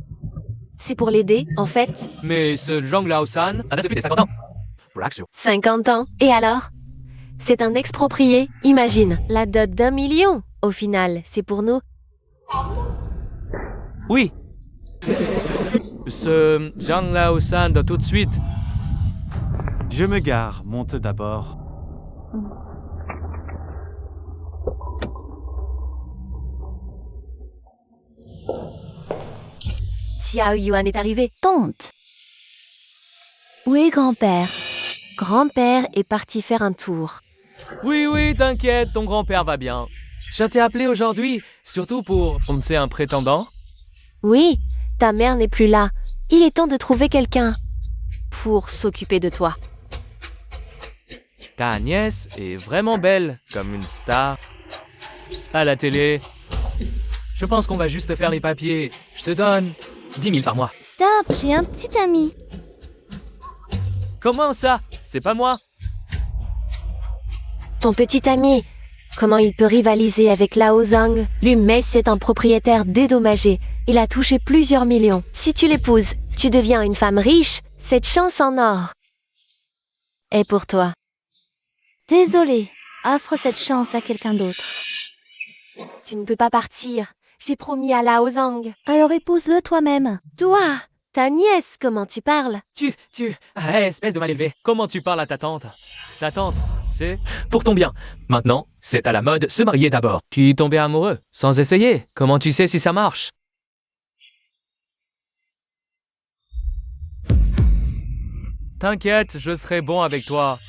C'est pour l'aider, en fait. Mais ce Zhang Laosan a plus de 50 ans. Relax. 50 ans. Et alors? C'est un exproprié, imagine. La dot d'1 million. Au final, c'est pour nous. Oui. Ce Zhang Laosan doit tout de suite. Je me gare, monte d'abord. Xiao Yuan est arrivé. Tante. Où est grand-père? Grand-père est parti faire un tour. Oui, oui, t'inquiète, ton grand-père va bien. Je t'ai appelé aujourd'hui, surtout pour... On sait un prétendant? Oui, ta mère n'est plus là. Il est temps de trouver quelqu'un pour s'occuper de toi. Ta nièce est vraiment belle, comme une star. À la télé. Je pense qu'on va juste faire les papiers. Je te donne 10 000 par mois. Stop, j'ai un petit ami. Comment ça? C'est pas moi. Ton petit ami, comment il peut rivaliser avec Lao Zhang? Lui, mais c'est un propriétaire dédommagé. Il a touché plusieurs millions. Si tu l'épouses, tu deviens une femme riche. Cette chance en or est pour toi. Désolée, offre cette chance à quelqu'un d'autre. Tu ne peux pas partir. J'ai promis à Lao Zhang. Alors épouse-le toi-même. Toi, ta nièce, comment tu parles? Ah, espèce de mal élevé. Comment tu parles à ta tante? Ta tante, c'est pour ton bien. Maintenant, c'est à la mode se marier d'abord. Puis tomber amoureux, sans essayer. Comment tu sais si ça marche? T'inquiète, je serai bon avec toi.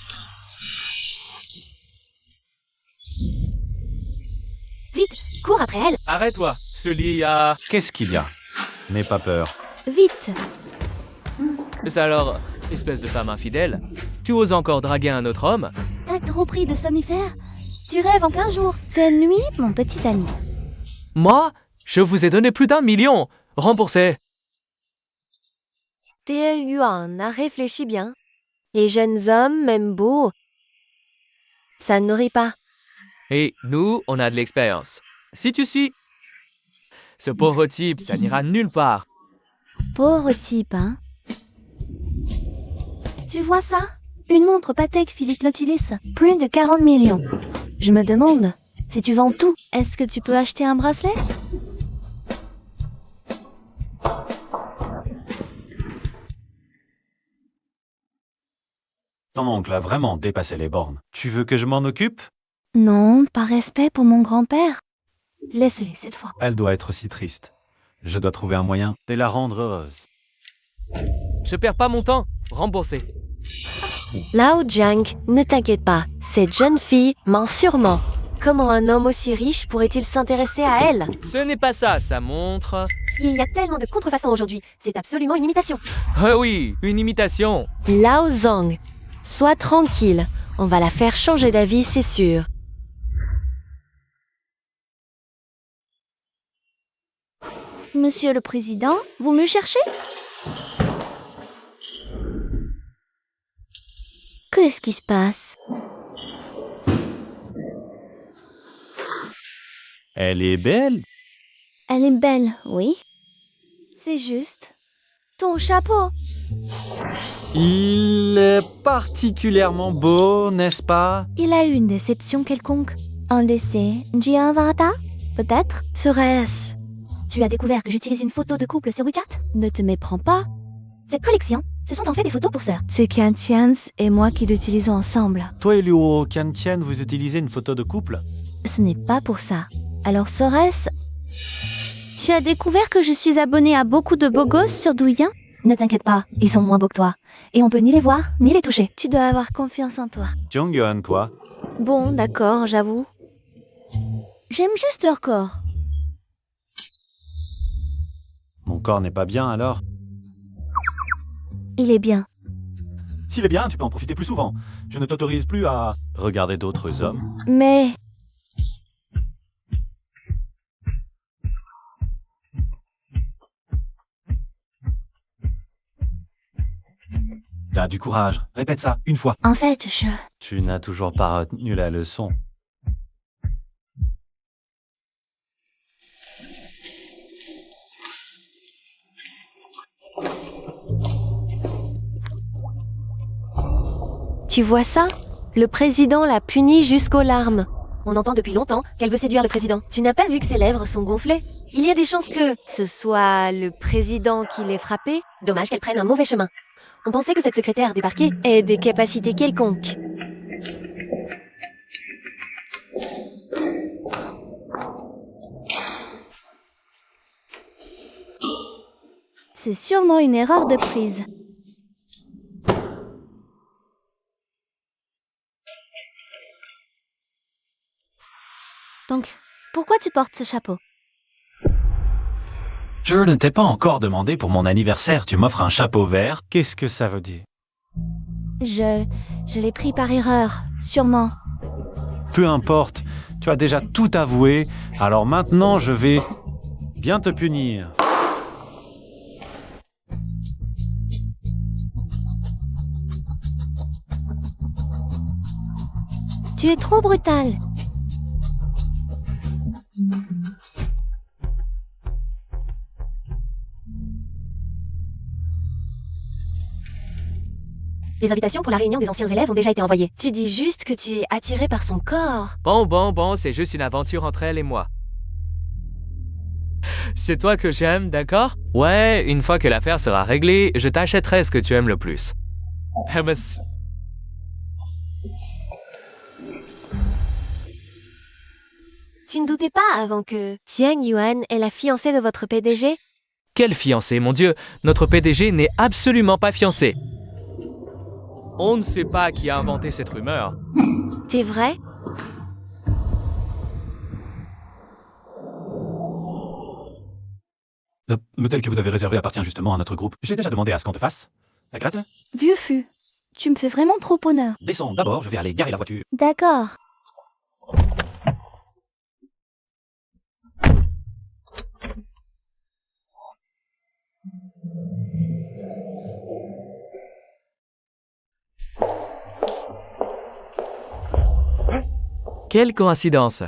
Vite, cours après elle. Arrête-toi, ce lit a... Qu'est-ce qu'il y a? N'aie pas peur. Vite. Alors, Espèce de femme infidèle. Tu oses encore draguer un autre homme? T'as trop pris de somnifères? Tu rêves en plein jour. C'est nuit, mon petit ami. Moi? Je vous ai donné plus d'1 million. Remboursé. Tae Yuan a réfléchi bien. Les jeunes hommes, même beaux, ça ne nourrit pas. Et nous, on a de l'expérience. Si tu suis... Ce pauvre type, ça n'ira nulle part. Pauvre type, hein? Tu vois ça? Une montre Patek Philippe Nautilus, plus de 40 millions. Je me demande, si tu vends tout, est-ce que tu peux acheter un bracelet? Ton oncle a vraiment dépassé les bornes. Tu veux que je m'en occupe? Non, par respect pour mon grand-père. Laisse-les cette fois. Elle doit être si triste. Je dois trouver un moyen de la rendre heureuse. Je perds pas mon temps. Remboursé. Lao Jiang, ne t'inquiète pas, cette jeune fille ment sûrement. Comment un homme aussi riche pourrait-il s'intéresser à elle? Ce n'est pas ça, ça montre... Il y a tellement de contrefaçons aujourd'hui, c'est absolument une imitation. Ah oui, une imitation. Lao Zhang, sois tranquille, on va la faire changer d'avis, c'est sûr. Monsieur le Président, vous me cherchez? Qu'est-ce qui se passe? Elle est belle. Elle est belle, oui. C'est juste. Ton chapeau. Il est particulièrement beau, n'est-ce pas? Il a eu une déception quelconque. Un décès. Jian Varata? Peut-être? Serait-ce? Tu as découvert que j'utilise une photo de couple sur WeChat? Ne te méprends pas. Cette collection, ce sont en fait des photos pour sœurs. C'est Kian Tians et moi qui l'utilisons ensemble. Toi et Luo Kantian, vous utilisez une photo de couple? Ce n'est pas pour ça. Alors serait-ce... Tu as découvert que je suis abonnée à beaucoup de beaux gosses sur Douyin? Ne t'inquiète pas, ils sont moins beaux que toi. Et on peut ni les voir, ni les toucher. Tu dois avoir confiance en toi. Jonghyun, quoi? Bon, d'accord, j'avoue. J'aime juste leur corps. Mon corps n'est pas bien alors? Il est bien. S'il est bien, tu peux en profiter plus souvent. Je ne t'autorise plus à regarder d'autres hommes. Mais... T'as du courage. Répète ça, une fois. En fait, Tu n'as toujours pas retenu la leçon. Tu vois ça? Le président l'a punie jusqu'aux larmes. On entend depuis longtemps qu'elle veut séduire le président. Tu n'as pas vu que ses lèvres sont gonflées? Il y a des chances que ce soit le président qui l'ait frappée. Dommage qu'elle prenne un mauvais chemin. On pensait que cette secrétaire débarquée ait des capacités quelconques. c'est sûrement une erreur de prise. Donc, pourquoi tu portes ce chapeau? Je ne t'ai pas encore demandé pour mon anniversaire, tu m'offres un chapeau vert. Qu'est-ce que ça veut dire? Je l'ai pris par erreur, sûrement. Peu importe, tu as déjà tout avoué, alors maintenant je vais bien te punir. Tu es trop brutal. Les invitations pour la réunion des anciens élèves ont déjà été envoyées. Tu dis juste que tu es attiré par son corps. Bon, c'est juste une aventure entre elle et moi. C'est toi que j'aime, d'accord? Ouais, une fois que l'affaire sera réglée, je t'achèterai ce que tu aimes le plus. Tu ne doutais pas avant que Tian Yuan est la fiancée de votre PDG? Quel fiancé, mon Dieu! Notre PDG n'est absolument pas fiancé. On ne sait pas qui a inventé cette rumeur. C'est vrai? L'hôtel que vous avez réservé appartient justement à notre groupe. J'ai déjà demandé à ce qu'on te fasse. Agathe, Vieux fût, tu me fais vraiment trop honneur. descends d'abord, je vais aller garer la voiture. D'accord. Quelle coïncidence.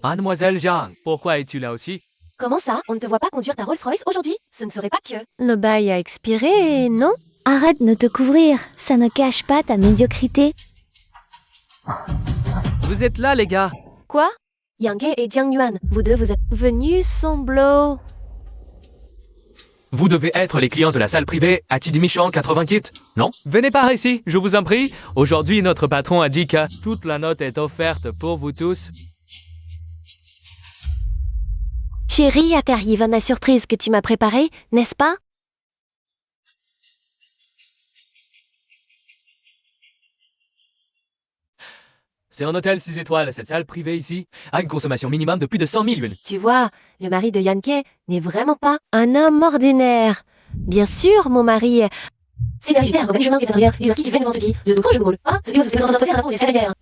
Mademoiselle Zhang, pourquoi es-tu là aussi? Comment ça? On ne te voit pas conduire ta Rolls-Royce aujourd'hui? Ce ne serait pas que... Le bail a expiré, non? Arrête de te couvrir, ça ne cache pas ta médiocrité. Vous êtes là, les gars. Quoi? Yang He et Jiang Yuan, vous deux, vous êtes venus, Somblo. Vous devez être les clients de la salle privée à Tidimichon 80 kit, non? Venez par ici, je vous en prie. Aujourd'hui, notre patron a dit que toute la note est offerte pour vous tous. Chérie, t'arrive la surprise que tu m'as préparée, n'est-ce pas? C'est un hôtel 6 étoiles, cette salle privée ici a une consommation minimum de plus de 100 000 yuan. Tu vois, le mari de Yanke n'est vraiment pas un homme ordinaire. Bien sûr, mon mari est...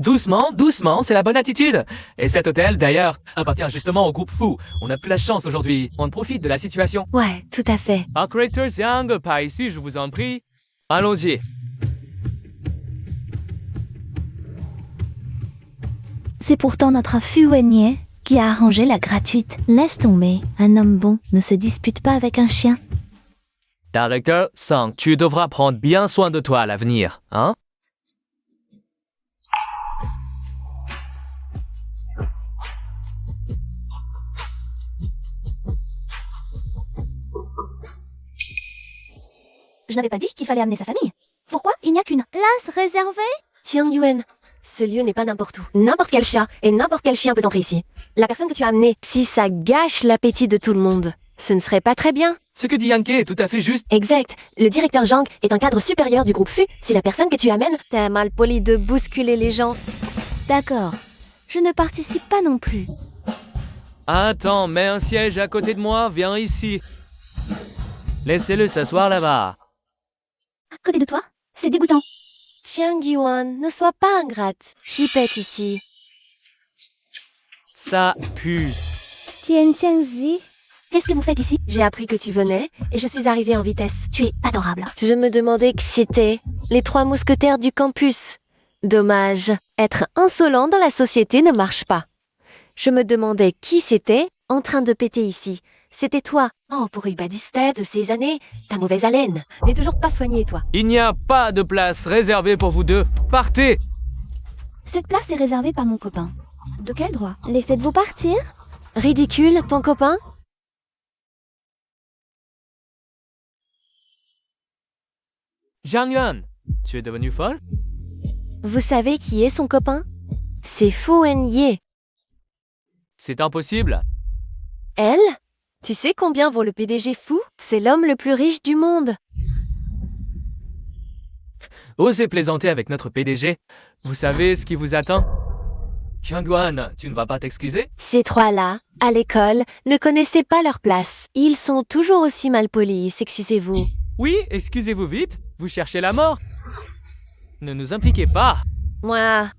Doucement, doucement, c'est la bonne attitude. Et cet hôtel, d'ailleurs, appartient justement au groupe Fou. On a plus la chance aujourd'hui. On profite de la situation. Ouais, tout à fait. Operator Xiang, par ici, je vous en prie. Allons-y. C'est pourtant notre Fuenier qui a arrangé la gratuite. Laisse tomber, un homme bon ne se dispute pas avec un chien. Directeur Sang, tu devras prendre bien soin de toi à l'avenir, hein? Je n'avais pas dit qu'il fallait amener sa famille. Pourquoi il n'y a qu'une place réservée? Jiang Yuan, ce lieu n'est pas n'importe où. N'importe quel chat et n'importe quel chien peut entrer ici. La personne que tu as amenée, si ça gâche l'appétit de tout le monde, ce ne serait pas très bien. Ce que dit Yanke est tout à fait juste. Exact. Le directeur Zhang est un cadre supérieur du groupe Fu. Si la personne que tu amènes, t'es mal poli de bousculer les gens. D'accord. Je ne participe pas non plus. Attends, mets un siège à côté de moi, viens ici. Laissez-le s'asseoir là-bas. À côté de toi? C'est dégoûtant. Jiang Yuan, ne sois pas ingrate. Qui pète ici? Ça pue. Tian Tianzi, qu'est-ce que vous faites ici? J'ai appris que tu venais et je suis arrivée en vitesse. Tu es adorable. Je me demandais qui c'était. Les 3 mousquetaires du campus. Dommage. Être insolent dans la société ne marche pas. Je me demandais qui c'était en train de péter ici. C'était toi. Oh, pour Ibadista de ces années, ta mauvaise haleine. N'est toujours pas soignée, toi. Il n'y a pas de place réservée pour vous deux. Partez! Cette place est réservée par mon copain. De quel droit? Les faites-vous partir? Ridicule, ton copain? Zhang Yuan, tu es devenue folle? Vous savez qui est son copain? C'est Fu Wenye. C'est impossible. Elle? Tu sais combien vaut le PDG Fu? C'est l'homme le plus riche du monde. Osez plaisanter avec notre PDG. Vous savez ce qui vous attend? Xiangguan, tu ne vas pas t'excuser? Ces 3-là, à l'école, ne connaissaient pas leur place. Ils sont toujours aussi malpolis, excusez-vous. Oui, excusez-vous vite. Vous cherchez la mort. Ne nous impliquez pas. Moi,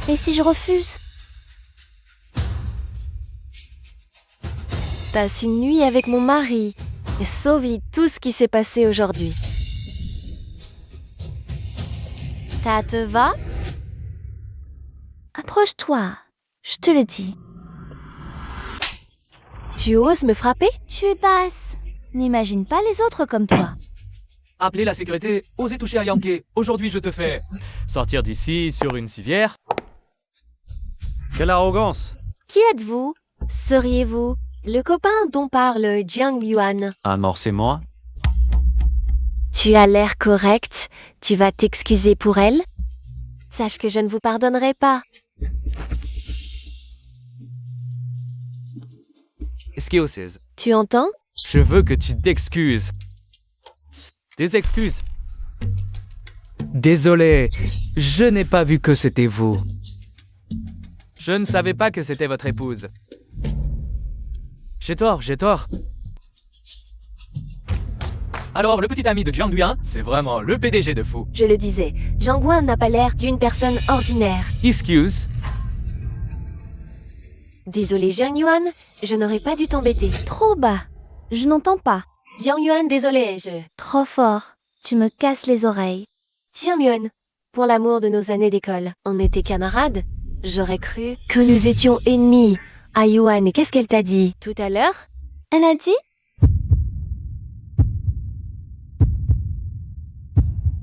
Et si je refuse? passe une nuit avec mon mari et sauve tout ce qui s'est passé aujourd'hui. Ça te va? Approche-toi, je te le dis. Tu oses me frapper? Tu es basse. N'imagine pas les autres comme toi. Appelez la sécurité. Osez toucher à Yankee. Aujourd'hui, je te fais sortir d'ici sur une civière. Quelle arrogance! Qui êtes-vous? Seriez-vous le copain dont parle Jiang Yuan? Amorcez-moi. Tu as l'air correct. Tu vas t'excuser pour elle? Sache que je ne vous pardonnerai pas. Excuses. Tu entends? Je veux que tu t'excuses. Des excuses. Désolé, je n'ai pas vu que c'était vous. Je ne savais pas que c'était votre épouse. J'ai tort, j'ai tort. Alors, le petit ami de Jiang Yuan, c'est vraiment le PDG de fou. Je le disais, Jiang Guan n'a pas l'air d'une personne ordinaire. Excuse. Désolé Jiang Yuan, je n'aurais pas dû t'embêter. Trop bas. Je n'entends pas. Jiang Yuan, désolé, Trop fort. Tu me casses les oreilles. Jiang Yuan, pour l'amour de nos années d'école, on était camarades. J'aurais cru que nous étions ennemis. Ah Yuan, et qu'est-ce qu'elle t'a dit tout à l'heure? Elle a dit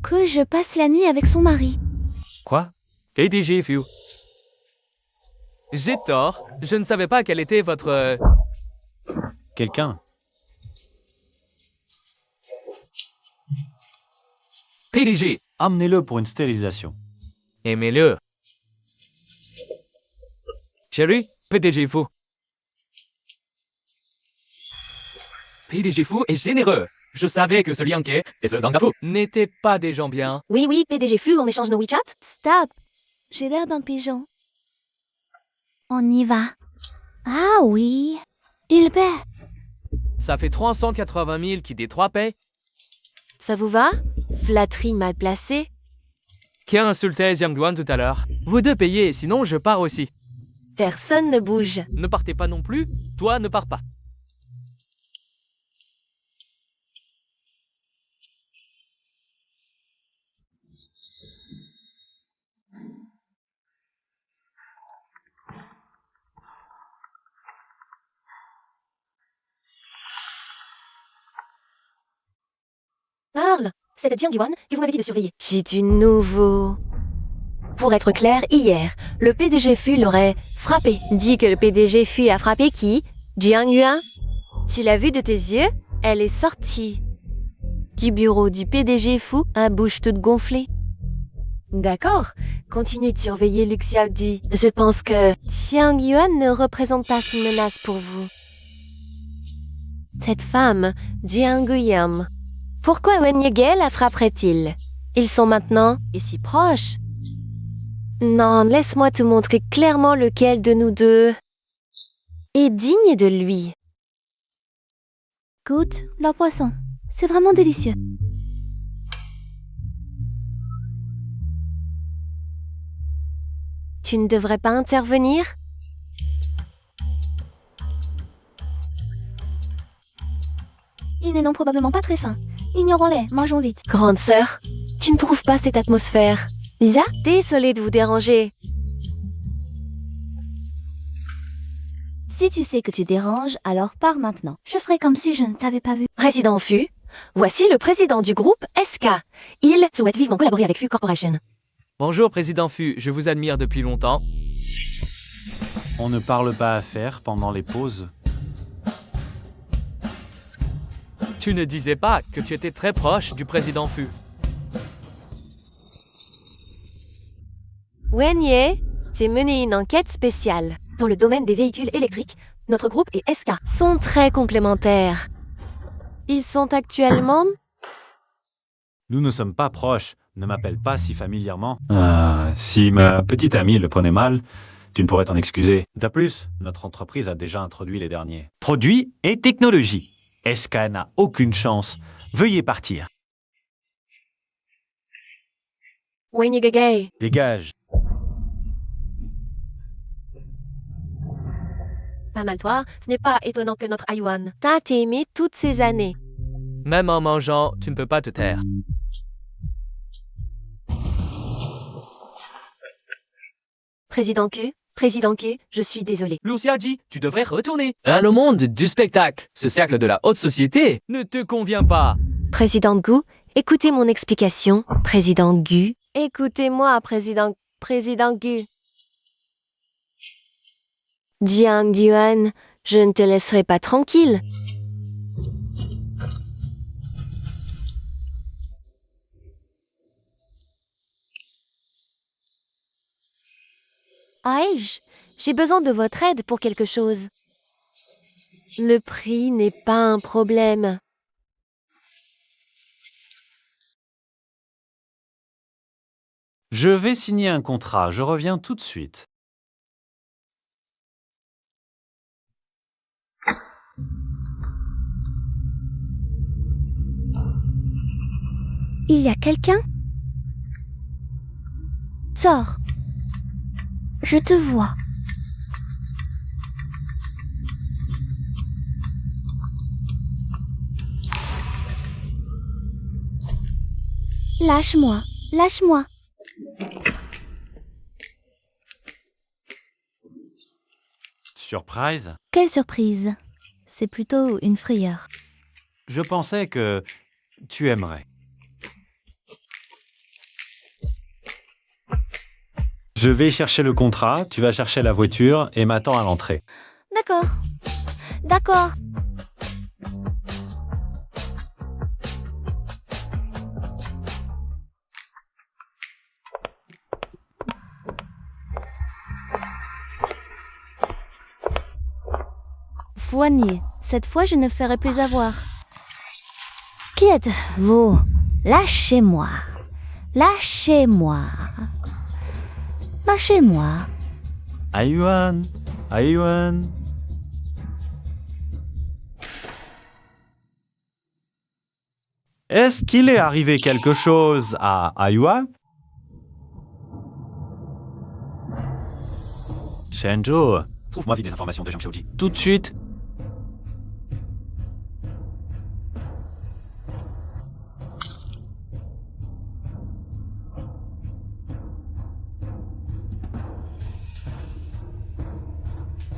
que je passe la nuit avec son mari. Quoi? PDG Fu. J'ai tort. Je ne savais pas quel était votre... Quelqu'un? PDG. Amenez-le pour une stérilisation. Aimez-le. Chérie, PDG Fu. PDG Fu est généreux. Je savais que ce Liang Ke et ce Zhang Dafu n'étaient pas des gens bien. Oui, oui, PDG Fu, on échange nos WeChat? Stop. J'ai l'air d'un pigeon. On y va. Ah oui. Il paie. Ça fait 380 000 qui des 3 paient. Ça vous va? Flatterie mal placée? Qui a insulté Jiang Yuan tout à l'heure? Vous deux payez, sinon je pars aussi. Personne ne bouge. Ne partez pas non plus, toi ne pars pas. Parle! C'est Jiang Yuan que vous m'avez dit de surveiller. J'ai du nouveau. Pour être clair, hier, le PDG Fu l'aurait frappé. Dis que le PDG Fu a frappé qui? Jiang Yuan? Tu l'as vu de tes yeux? Elle est sortie du bureau du PDG Fu, à bouche toute gonflée. D'accord, continue de surveiller Lu Xiaodi. Je pense que Jiang Yuan ne représente pas une menace pour vous. Cette femme, Jiang Guiyam. Pourquoi Wen Yegel la frapperait-il? Ils sont maintenant et si proches. Non, laisse-moi te montrer clairement lequel de nous deux est digne de lui. Goûte leur poisson. C'est vraiment délicieux. Tu ne devrais pas intervenir? Il n'est donc probablement pas très fin. Ignorons-les, mangeons vite. Grande sœur, tu ne trouves pas cette atmosphère? Lisa, désolée de vous déranger. Si tu sais que tu déranges, alors pars maintenant. Je ferai comme si je ne t'avais pas vu. Président Fu, voici le président du groupe SK. Il souhaite vivement collaborer avec Fu Corporation. Bonjour Président Fu, je vous admire depuis longtemps. On ne parle pas affaires pendant les pauses. Tu ne disais pas que tu étais très proche du Président Fu. Wen Ye, j'ai mené une enquête spéciale. Dans le domaine des véhicules électriques, notre groupe et SK sont très complémentaires. Ils sont actuellement... Nous ne sommes pas proches. Ne m'appelle pas si familièrement. Si ma petite amie le prenait mal, tu ne pourrais t'en excuser. De plus, notre entreprise a déjà introduit les derniers produits et technologies. SK n'a aucune chance. Veuillez partir. Wen Ye. Dégage. Pas mal toi, ce n'est pas étonnant que notre Ayuan t'a aimé toutes ces années. Même en mangeant, tu ne peux pas te taire. Président Q, je suis désolée. Lu Xiaodi, tu devrais retourner. Le monde du spectacle, ce cercle de la haute société, ne te convient pas. Président Gu, écoutez mon explication. Président Gu, écoutez-moi, Président Gu. Jiang Yuan, je ne te laisserai pas tranquille. Aïe, j'ai besoin de votre aide pour quelque chose. Le prix n'est pas un problème. Je vais signer un contrat. Je reviens tout de suite. Il y a quelqu'un? Sors. Je te vois. Lâche-moi, lâche-moi. Surprise? Quelle surprise. C'est plutôt une frayeur. Je pensais que tu aimerais. Je vais chercher le contrat, tu vas chercher la voiture et m'attends à l'entrée. D'accord. D'accord. Foigné. Cette fois, je ne ferai plus avoir. Qui êtes-vous? Lâchez-moi. Lâchez-moi. Lâchez-moi. Ayuan, Ayuan. Est-ce qu'il est arrivé quelque chose à Ayuan? Shenjo, trouve-moi vite des informations de Jamshaoji. Tout de suite.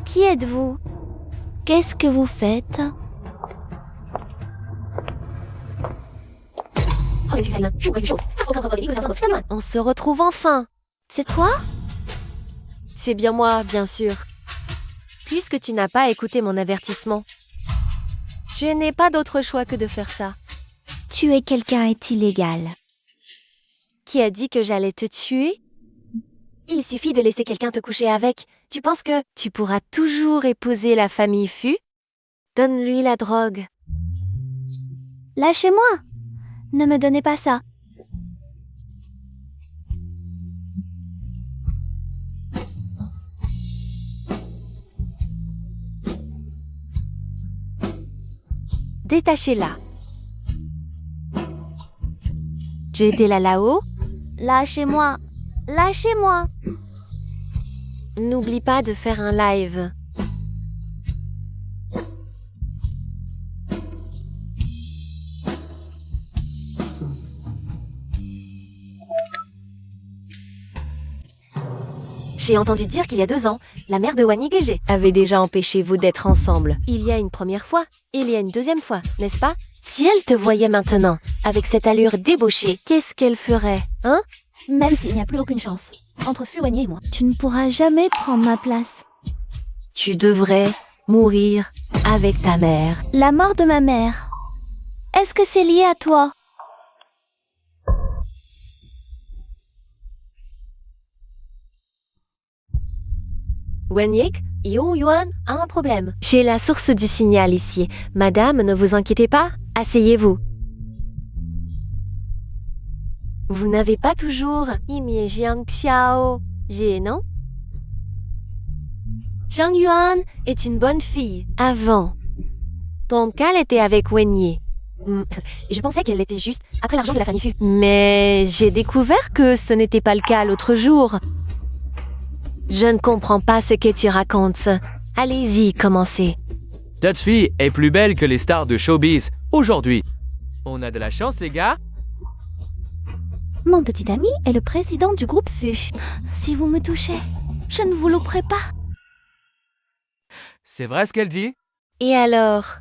Qui êtes-vous? Qu'est-ce que vous faites? On se retrouve enfin. C'est toi? C'est bien moi, bien sûr. Puisque tu n'as pas écouté mon avertissement. Je n'ai pas d'autre choix que de faire ça. Tuer quelqu'un est illégal. Qui a dit que j'allais te tuer? Il suffit de laisser quelqu'un te coucher avec. Tu penses que tu pourras toujours épouser la famille Fu? Donne-lui la drogue. Lâchez-moi! Ne me donnez pas ça. Détachez-la. Jetez-la là-haut. Lâchez-moi! Lâchez-moi! N'oublie pas de faire un live. J'ai entendu dire qu'il y a 2 ans, la mère de Wani Gege avait déjà empêché vous d'être ensemble. Il y a une première fois, et il y a une deuxième fois, n'est-ce pas? Si elle te voyait maintenant, avec cette allure débauchée, qu'est-ce qu'elle ferait, hein? Même s'il n'y a plus aucune chance. Entre Fuwani et moi. Tu ne pourras jamais prendre ma place. Tu devrais mourir avec ta mère. La mort de ma mère. Est-ce que c'est lié à toi? Wenyek, Yo Yuan a un problème. J'ai la source du signal ici. Madame, ne vous inquiétez pas, asseyez-vous. Vous n'avez pas toujours Imie Jiang Xiao, non? Jiang Yuan est une bonne fille, avant. Donc elle était avec Wenye. Je pensais qu'elle était juste après l'argent de la famille Fu. Mais j'ai découvert que ce n'était pas le cas l'autre jour. Je ne comprends pas ce que tu racontes. Allez-y, commencez. Cette fille est plus belle que les stars de showbiz aujourd'hui. On a de la chance, les gars. Mon petit ami est le président du groupe Fu. Si vous me touchez, je ne vous louperai pas. C'est vrai ce qu'elle dit? Et alors?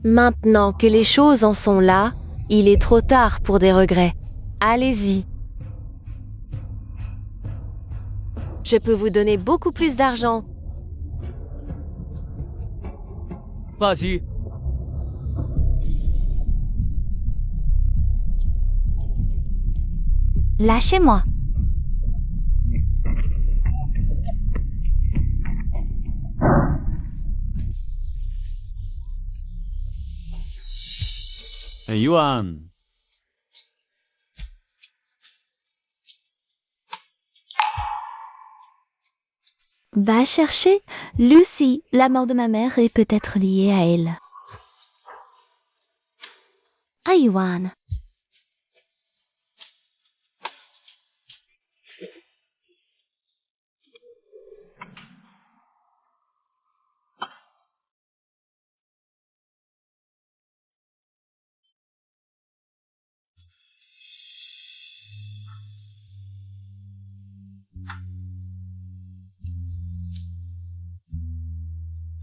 Maintenant que les choses en sont là, il est trop tard pour des regrets. Allez-y. Je peux vous donner beaucoup plus d'argent. Vas-y. Lâchez-moi. Yuan. Va chercher Lucy. La mort de ma mère est peut-être liée à elle. Ayuan.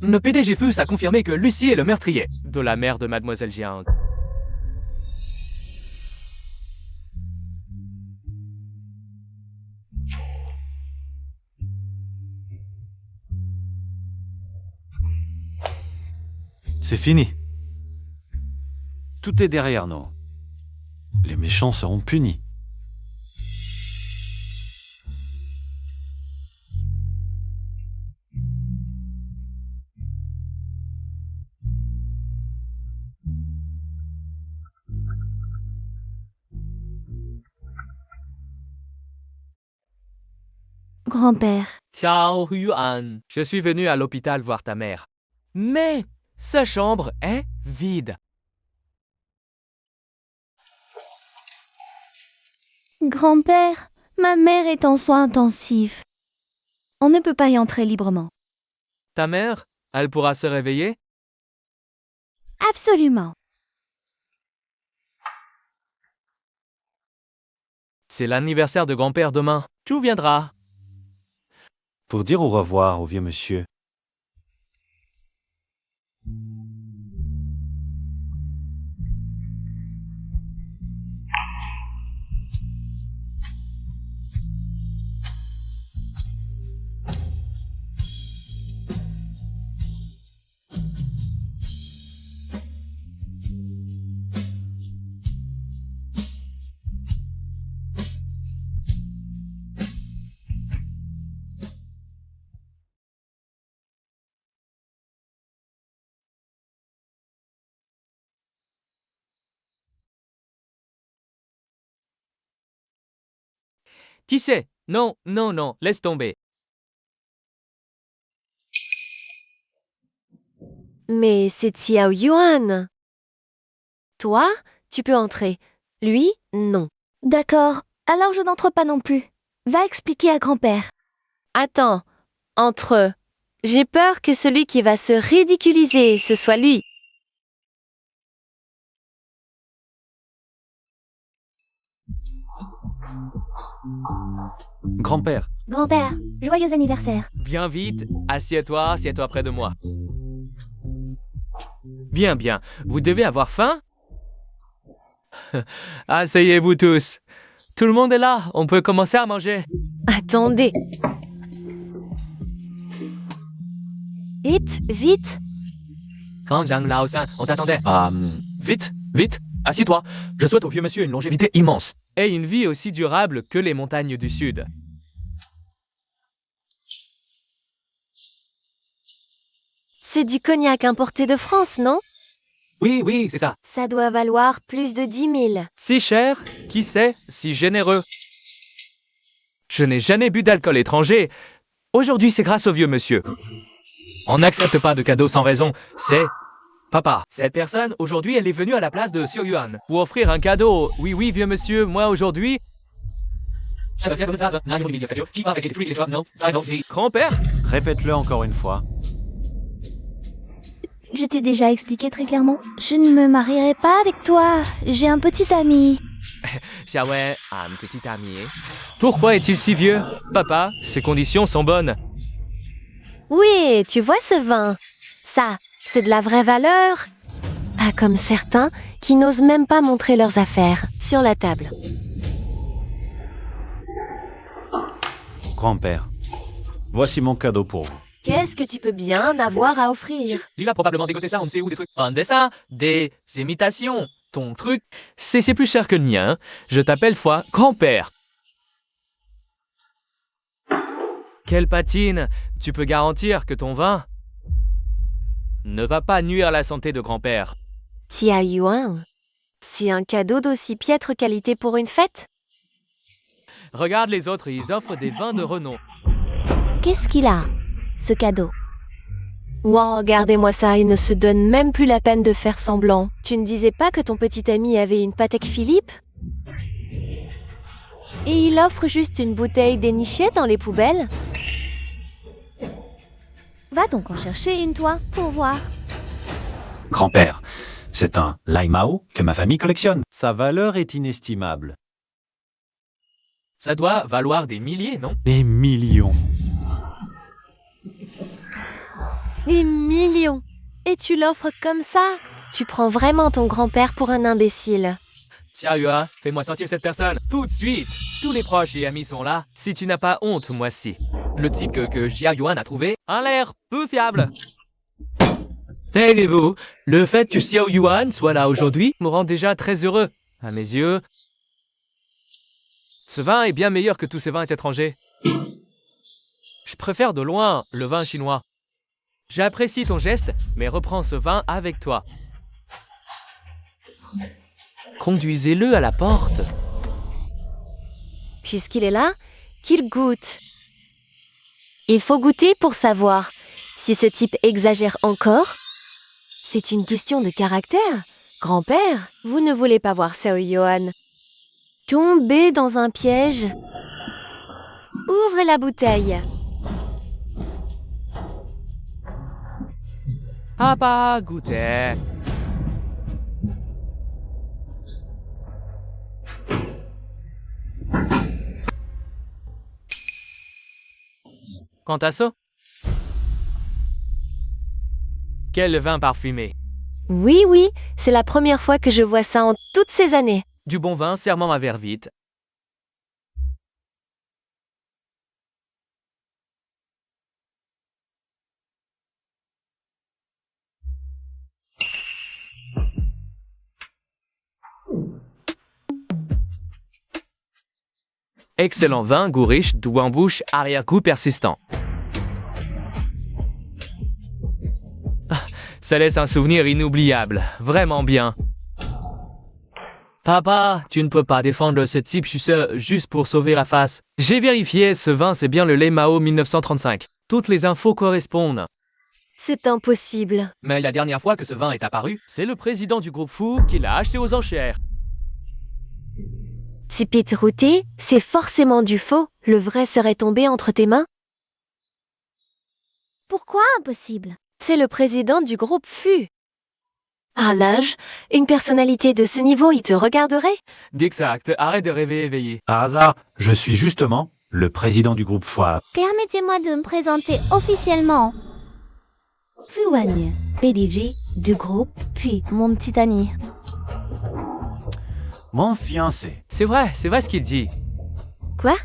Le PDG Fus a confirmé que Lucie est le meurtrier de la mère de Mademoiselle Jiang. C'est fini. Tout est derrière nous. Les méchants seront punis. Grand-père, Xiao Yuan, je suis venu à l'hôpital voir ta mère. Mais sa chambre est vide. grand-père, ma mère est en soins intensifs. On ne peut pas y entrer librement. Ta mère, elle pourra se réveiller? Absolument. C'est l'anniversaire de grand-père demain. Tu viendras. Pour dire au revoir au vieux monsieur. Qui sait? Non, non, non, laisse tomber. Mais c'est Xiao Yuan. Toi, tu peux entrer. Lui, non. D'accord, alors je n'entre pas non plus. Va expliquer à grand-père. Attends, entre eux. J'ai peur que celui qui va se ridiculiser, ce soit lui. Grand-père, Grand-père, joyeux anniversaire. Viens vite, assieds-toi près de moi. Bien, bien, vous devez avoir faim? Asseyez-vous tous. Tout le monde est là, on peut commencer à manger. Attendez. Vite. Quand Zhang Laosan, on t'attendait. Vite, vite, assieds-toi. Je souhaite au vieux monsieur une longévité immense. Et une vie aussi durable que les montagnes du Sud. C'est du cognac importé de France, non? Oui, oui, c'est ça. Ça doit valoir plus de 10 000. Si cher, qui sait, si généreux. Je n'ai jamais bu d'alcool étranger. Aujourd'hui, c'est grâce au vieux monsieur. On n'accepte pas de cadeaux sans raison. C'est... Papa, cette personne, aujourd'hui, elle est venue à la place de Xiao Yuan pour offrir un cadeau. Oui, oui, vieux monsieur, moi, aujourd'hui... Grand-père? répète-le encore une fois. Je t'ai déjà expliqué très clairement. Je ne me marierai pas avec toi. J'ai un petit ami. Xiaowei, un petit ami. Pourquoi est-il si vieux? Papa, ses conditions sont bonnes. Oui, tu vois ce vin? Ça, c'est de la vraie valeur. Pas comme certains qui n'osent même pas montrer leurs affaires sur la table. Grand-père, voici mon cadeau pour vous. Qu'est-ce que tu peux bien avoir à offrir? Il a probablement dégoté ça, on ne sait où, des trucs. Un dessin, des imitations. Ton truc, c'est plus cher que le mien. Je t'appelle fois grand-père. Quelle patine! Tu peux garantir que ton vin ne va pas nuire à la santé de grand-père. Tia Yuan, c'est un cadeau d'aussi piètre qualité pour une fête? Regarde les autres, ils offrent des vins de renom. Qu'est-ce qu'il a, ce cadeau? Wow, regardez-moi ça, il ne se donne même plus la peine de faire semblant. Tu ne disais pas que ton petit ami avait une Patek Philippe? Et il offre juste une bouteille dénichée dans les poubelles? Va donc en chercher une, toi, pour voir. Grand-père, c'est un Lai Mao que ma famille collectionne. Sa valeur est inestimable. Ça doit valoir des milliers, non? Des millions. Des millions. Et tu l'offres comme ça? Tu prends vraiment ton grand-père pour un imbécile. Xiao Yuan, fais-moi sentir cette personne, tout de suite. Tous les proches et amis sont là. Si tu n'as pas honte, moi si. Le type que Xiao Yuan a trouvé a l'air peu fiable. Taisez-vous, le fait que Xiao Yuan soit là aujourd'hui me rend déjà très heureux. À mes yeux, ce vin est bien meilleur que tous ces vins étrangers. Je préfère de loin le vin chinois. J'apprécie ton geste, mais reprends ce vin avec toi. Conduisez-le à la porte. Puisqu'il est là, qu'il goûte. Il faut goûter pour savoir si ce type exagère encore. C'est une question de caractère. Grand-père, vous ne voulez pas voir Xiao Yuan tomber dans un piège. Ouvrez la bouteille. Ah pas goûter. Quant à ça, quel vin parfumé. Oui, oui, c'est la première fois que je vois ça en toutes ces années. Du bon vin, serre-moi ma verre vite. Excellent vin, goût riche, doux en bouche, arrière-goût persistant. Ça laisse un souvenir inoubliable, vraiment bien. Papa, tu ne peux pas défendre ce type suceur juste pour sauver la face. J'ai vérifié, ce vin c'est bien le lait Mao 1935. Toutes les infos correspondent. C'est impossible. Mais la dernière fois que ce vin est apparu, c'est le président du groupe Fu qui l'a acheté aux enchères. Tipit routé, c'est forcément du faux. Le vrai serait tombé entre tes mains. Pourquoi impossible? C'est le président du groupe Fu. À l'âge, une personnalité de ce niveau, il te regarderait? D'exact, arrête de rêver éveillé. Par hasard, je suis justement le président du groupe Foire. Permettez-moi de me présenter officiellement. Fuan, PDG du groupe Fu, mon petit ami. Mon fiancé. C'est vrai ce qu'il dit. Quoi?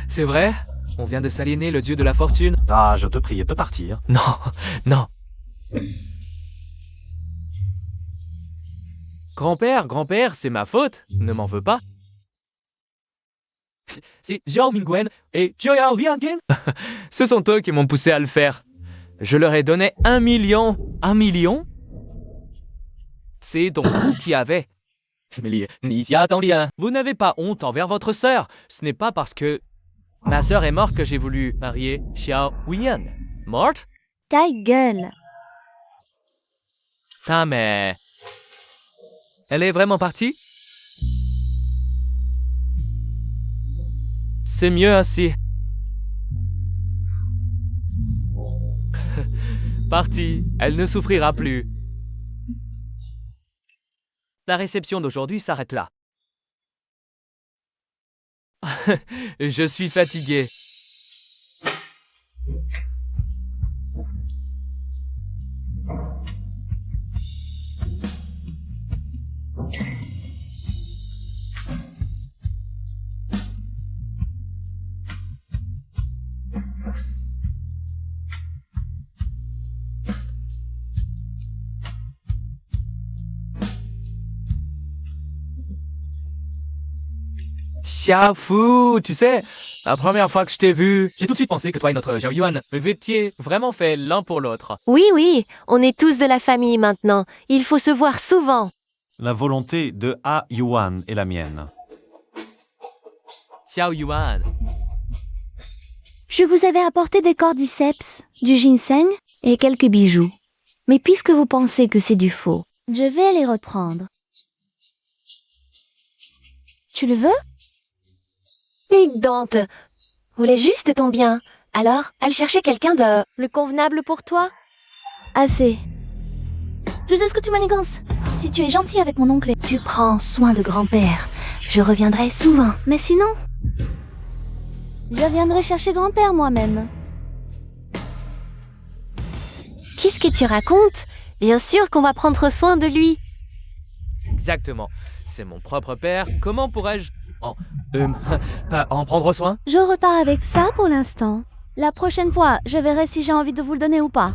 C'est vrai? On vient de s'aliéner le dieu de la fortune? Ah, je te prie de partir. Non, non. Grand-père, c'est ma faute. Ne m'en veux pas. C'est Zhao Mingwen et Zhao Liangyan. Ce sont eux qui m'ont poussé à le faire. Je leur ai donné 1 million. 1 million? C'est donc vous qui avez. Vous n'avez pas honte envers votre sœur. Ce n'est pas parce que ma sœur est morte que j'ai voulu marier Xiao Wian. Morte? Ta gueule. Ah mais... Elle est vraiment partie? C'est mieux ainsi. Partie, elle ne souffrira plus. La réception d'aujourd'hui s'arrête là. Je suis fatigué. Xiaofu, tu sais, la première fois que je t'ai vu, j'ai tout de suite pensé que toi et notre Zhao Yuan, vous étiez vraiment fait l'un pour l'autre. Oui, oui, on est tous de la famille maintenant. Il faut se voir souvent. La volonté de A Yuan est la mienne. Xiao Yuan, Je vous avais apporté des cordyceps, du ginseng et quelques bijoux. Mais puisque vous pensez que c'est du faux, je vais les reprendre. Tu le veux? Dante, voulais juste ton bien. Alors, elle cherchait quelqu'un de le convenable pour toi? Assez. Je sais ce que tu manigances. Si tu es gentil avec mon oncle, tu prends soin de grand-père. Je reviendrai souvent. Mais sinon, je viendrai chercher grand-père moi-même. Qu'est-ce que tu racontes? Bien sûr qu'on va prendre soin de lui. Exactement. C'est mon propre père. Comment pourrais-je pas en prendre soin? Je repars avec ça pour l'instant. La prochaine fois, je verrai si j'ai envie de vous le donner ou pas.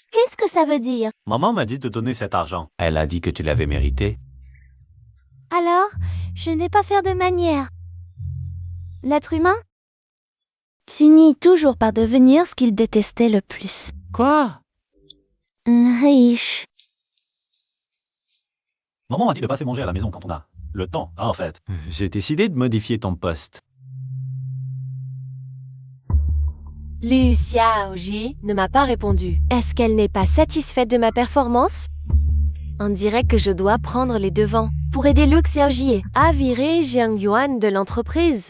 Qu'est-ce que ça veut dire? Maman m'a dit de donner cet argent. Elle a dit que tu l'avais mérité. Alors, je n'ai pas faire de manière. L'être humain finit toujours par devenir ce qu'il détestait le plus. Quoi? Riche. Maman a dit de passer manger à la maison quand on a le temps, en fait. J'ai décidé de modifier ton poste. Lucia Oji ne m'a pas répondu. Est-ce qu'elle n'est pas satisfaite de ma performance? On dirait que je dois prendre les devants pour aider Lu Xiaojie à virer Jiang Yuan de l'entreprise.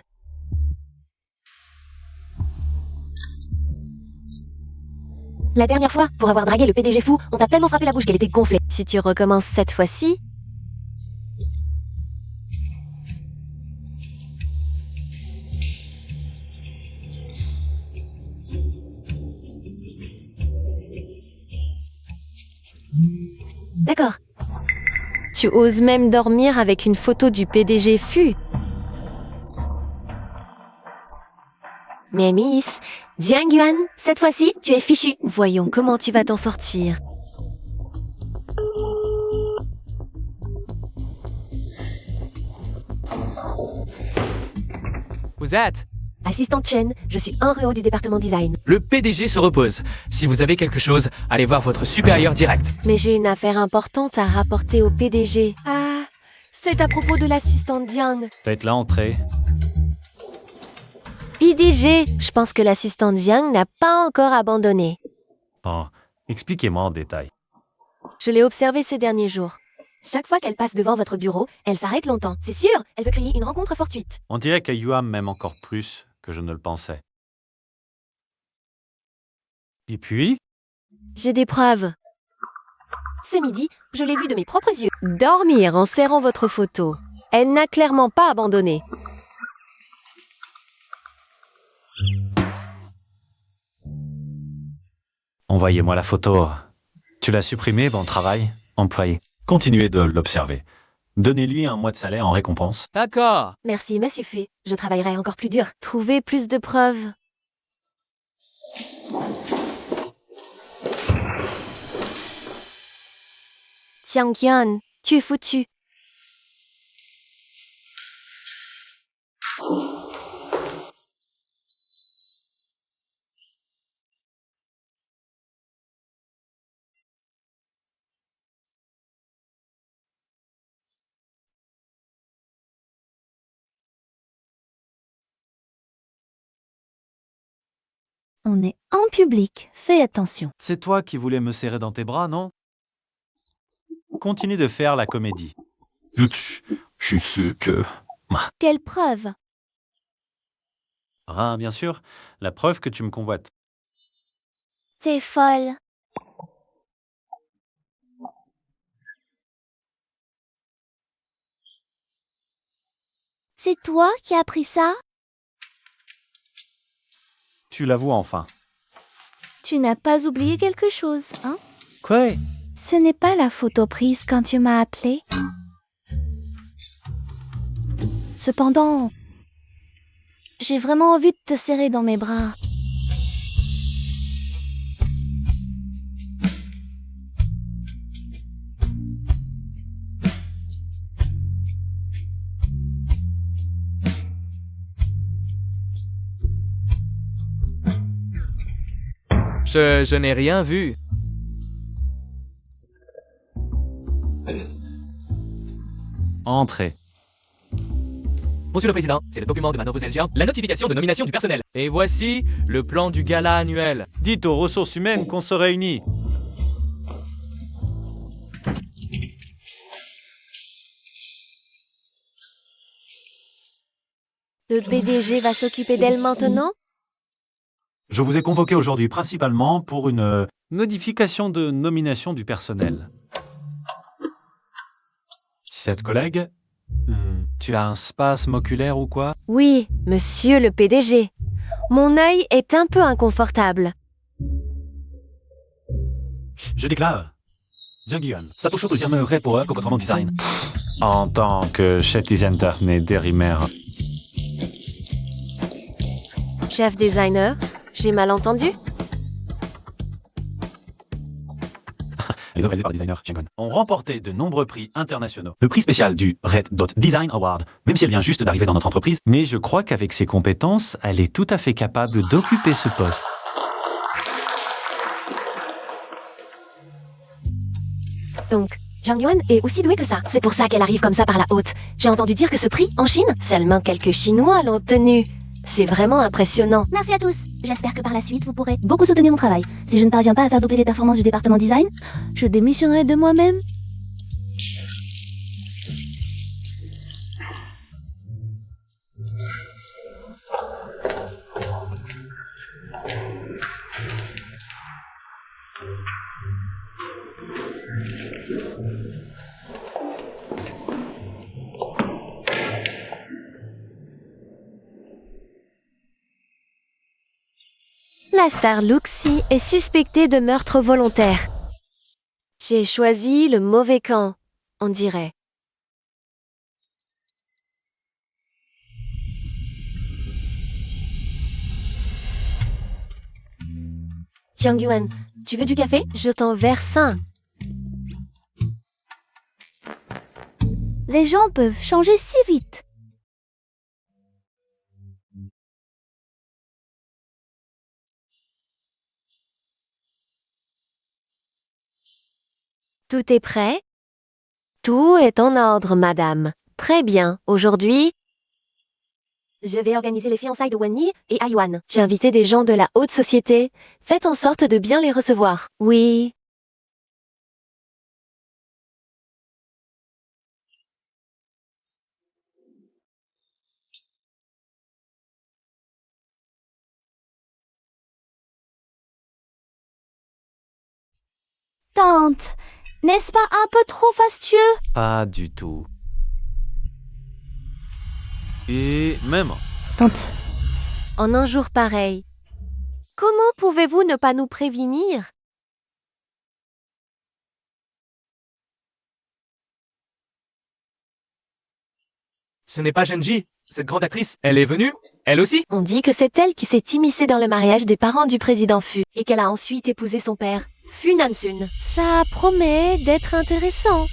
La dernière fois, pour avoir dragué le PDG fou, on t'a tellement frappé la bouche qu'elle était gonflée. Si tu recommences cette fois-ci... D'accord. Tu oses même dormir avec une photo du PDG Fu. Mais Miss, Jiang Yuan, cette fois-ci, tu es fichu. Voyons comment tu vas t'en sortir. Vous êtes? Assistante Chen, je suis un réo du département design. Le PDG se repose. Si vous avez quelque chose, allez voir votre supérieur direct. Mais j'ai une affaire importante à rapporter au PDG. Ah, c'est à propos de l'assistante Jiang. Faites-la entrer. PDG, je pense que l'assistante Jiang n'a pas encore abandonné. Bon, expliquez-moi en détail. Je l'ai observée ces derniers jours. Chaque fois qu'elle passe devant votre bureau, elle s'arrête longtemps. C'est sûr, elle veut créer une rencontre fortuite. On dirait que Yuan m'aime encore plus que je ne le pensais. Et puis? J'ai des preuves. Ce midi, je l'ai vue de mes propres yeux dormir en serrant votre photo. Elle n'a clairement pas abandonné. Envoyez-moi la photo. Tu l'as supprimée, bon travail. Employé. Continuez de l'observer. Donnez-lui un mois de salaire en récompense. D'accord. Merci, monsieur Fu. Je travaillerai encore plus dur. Trouvez plus de preuves. Jiang Yuan, tu es foutu. On est en public, fais attention. C'est toi qui voulais me serrer dans tes bras, non? Continue de faire la comédie. Je suis sûr que... Quelle preuve? Ah, bien sûr, la preuve que tu me convoites. T'es folle. C'est toi qui as pris ça? Tu l'avoues enfin. Tu n'as pas oublié quelque chose, hein? Quoi? Ce n'est pas la photo prise quand tu m'as appelé. Cependant, j'ai vraiment envie de te serrer dans mes bras. Je n'ai rien vu. Entrez. Monsieur le Président, c'est le document de Manobu Zhejiang, la notification de nomination du personnel. Et voici le plan du gala annuel. Dites aux ressources humaines qu'on se réunit. Le PDG va s'occuper d'elle maintenant? Je vous ai convoqué aujourd'hui principalement pour une modification de nomination du personnel. Cette collègue, tu as un spasme oculaire ou quoi? Oui, monsieur le PDG. Mon œil est un peu inconfortable. Je déclare. Jung Hyun, Satoshi Deuxième pour Cocotrement Design. En tant que chef designer né d'Erimer. Chef designer, j'ai mal entendu? Les œuvres réalisées par le designer Jung Hyun ont remporté de nombreux prix internationaux. Le prix spécial du Red Dot Design Award, même si elle vient juste d'arriver dans notre entreprise. Mais je crois qu'avec ses compétences, elle est tout à fait capable d'occuper ce poste. Donc, Jung Yuan est aussi douée que ça. C'est pour ça qu'elle arrive comme ça par la haute. J'ai entendu dire que ce prix, en Chine, seulement quelques Chinois l'ont tenu. C'est vraiment impressionnant. Merci à tous. J'espère que par la suite, vous pourrez beaucoup soutenir mon travail. Si je ne parviens pas à faire doubler les performances du département design, je démissionnerai de moi-même. La star Luxi est suspectée de meurtre volontaire. J'ai choisi le mauvais camp, on dirait. Jung Yuan, tu veux du café? Je t'en verse un. Les gens peuvent changer si vite. Tout est prêt? Tout est en ordre, madame. Très bien. Aujourd'hui, je vais organiser les fiançailles de Wenyi et Ayuan. J'ai invité des gens de la haute société. Faites en sorte de bien les recevoir. Oui. Tante, n'est-ce pas un peu trop fastueux? Pas du tout. Et même. Tante, En un jour pareil, comment pouvez-vous ne pas nous prévenir? Ce n'est pas Genji, cette grande actrice. Elle est venue? Elle aussi? On dit que c'est elle qui s'est immiscée dans le mariage des parents du président Fu et qu'elle a ensuite épousé son père, Fu Nansun. Ça promet d'être intéressant.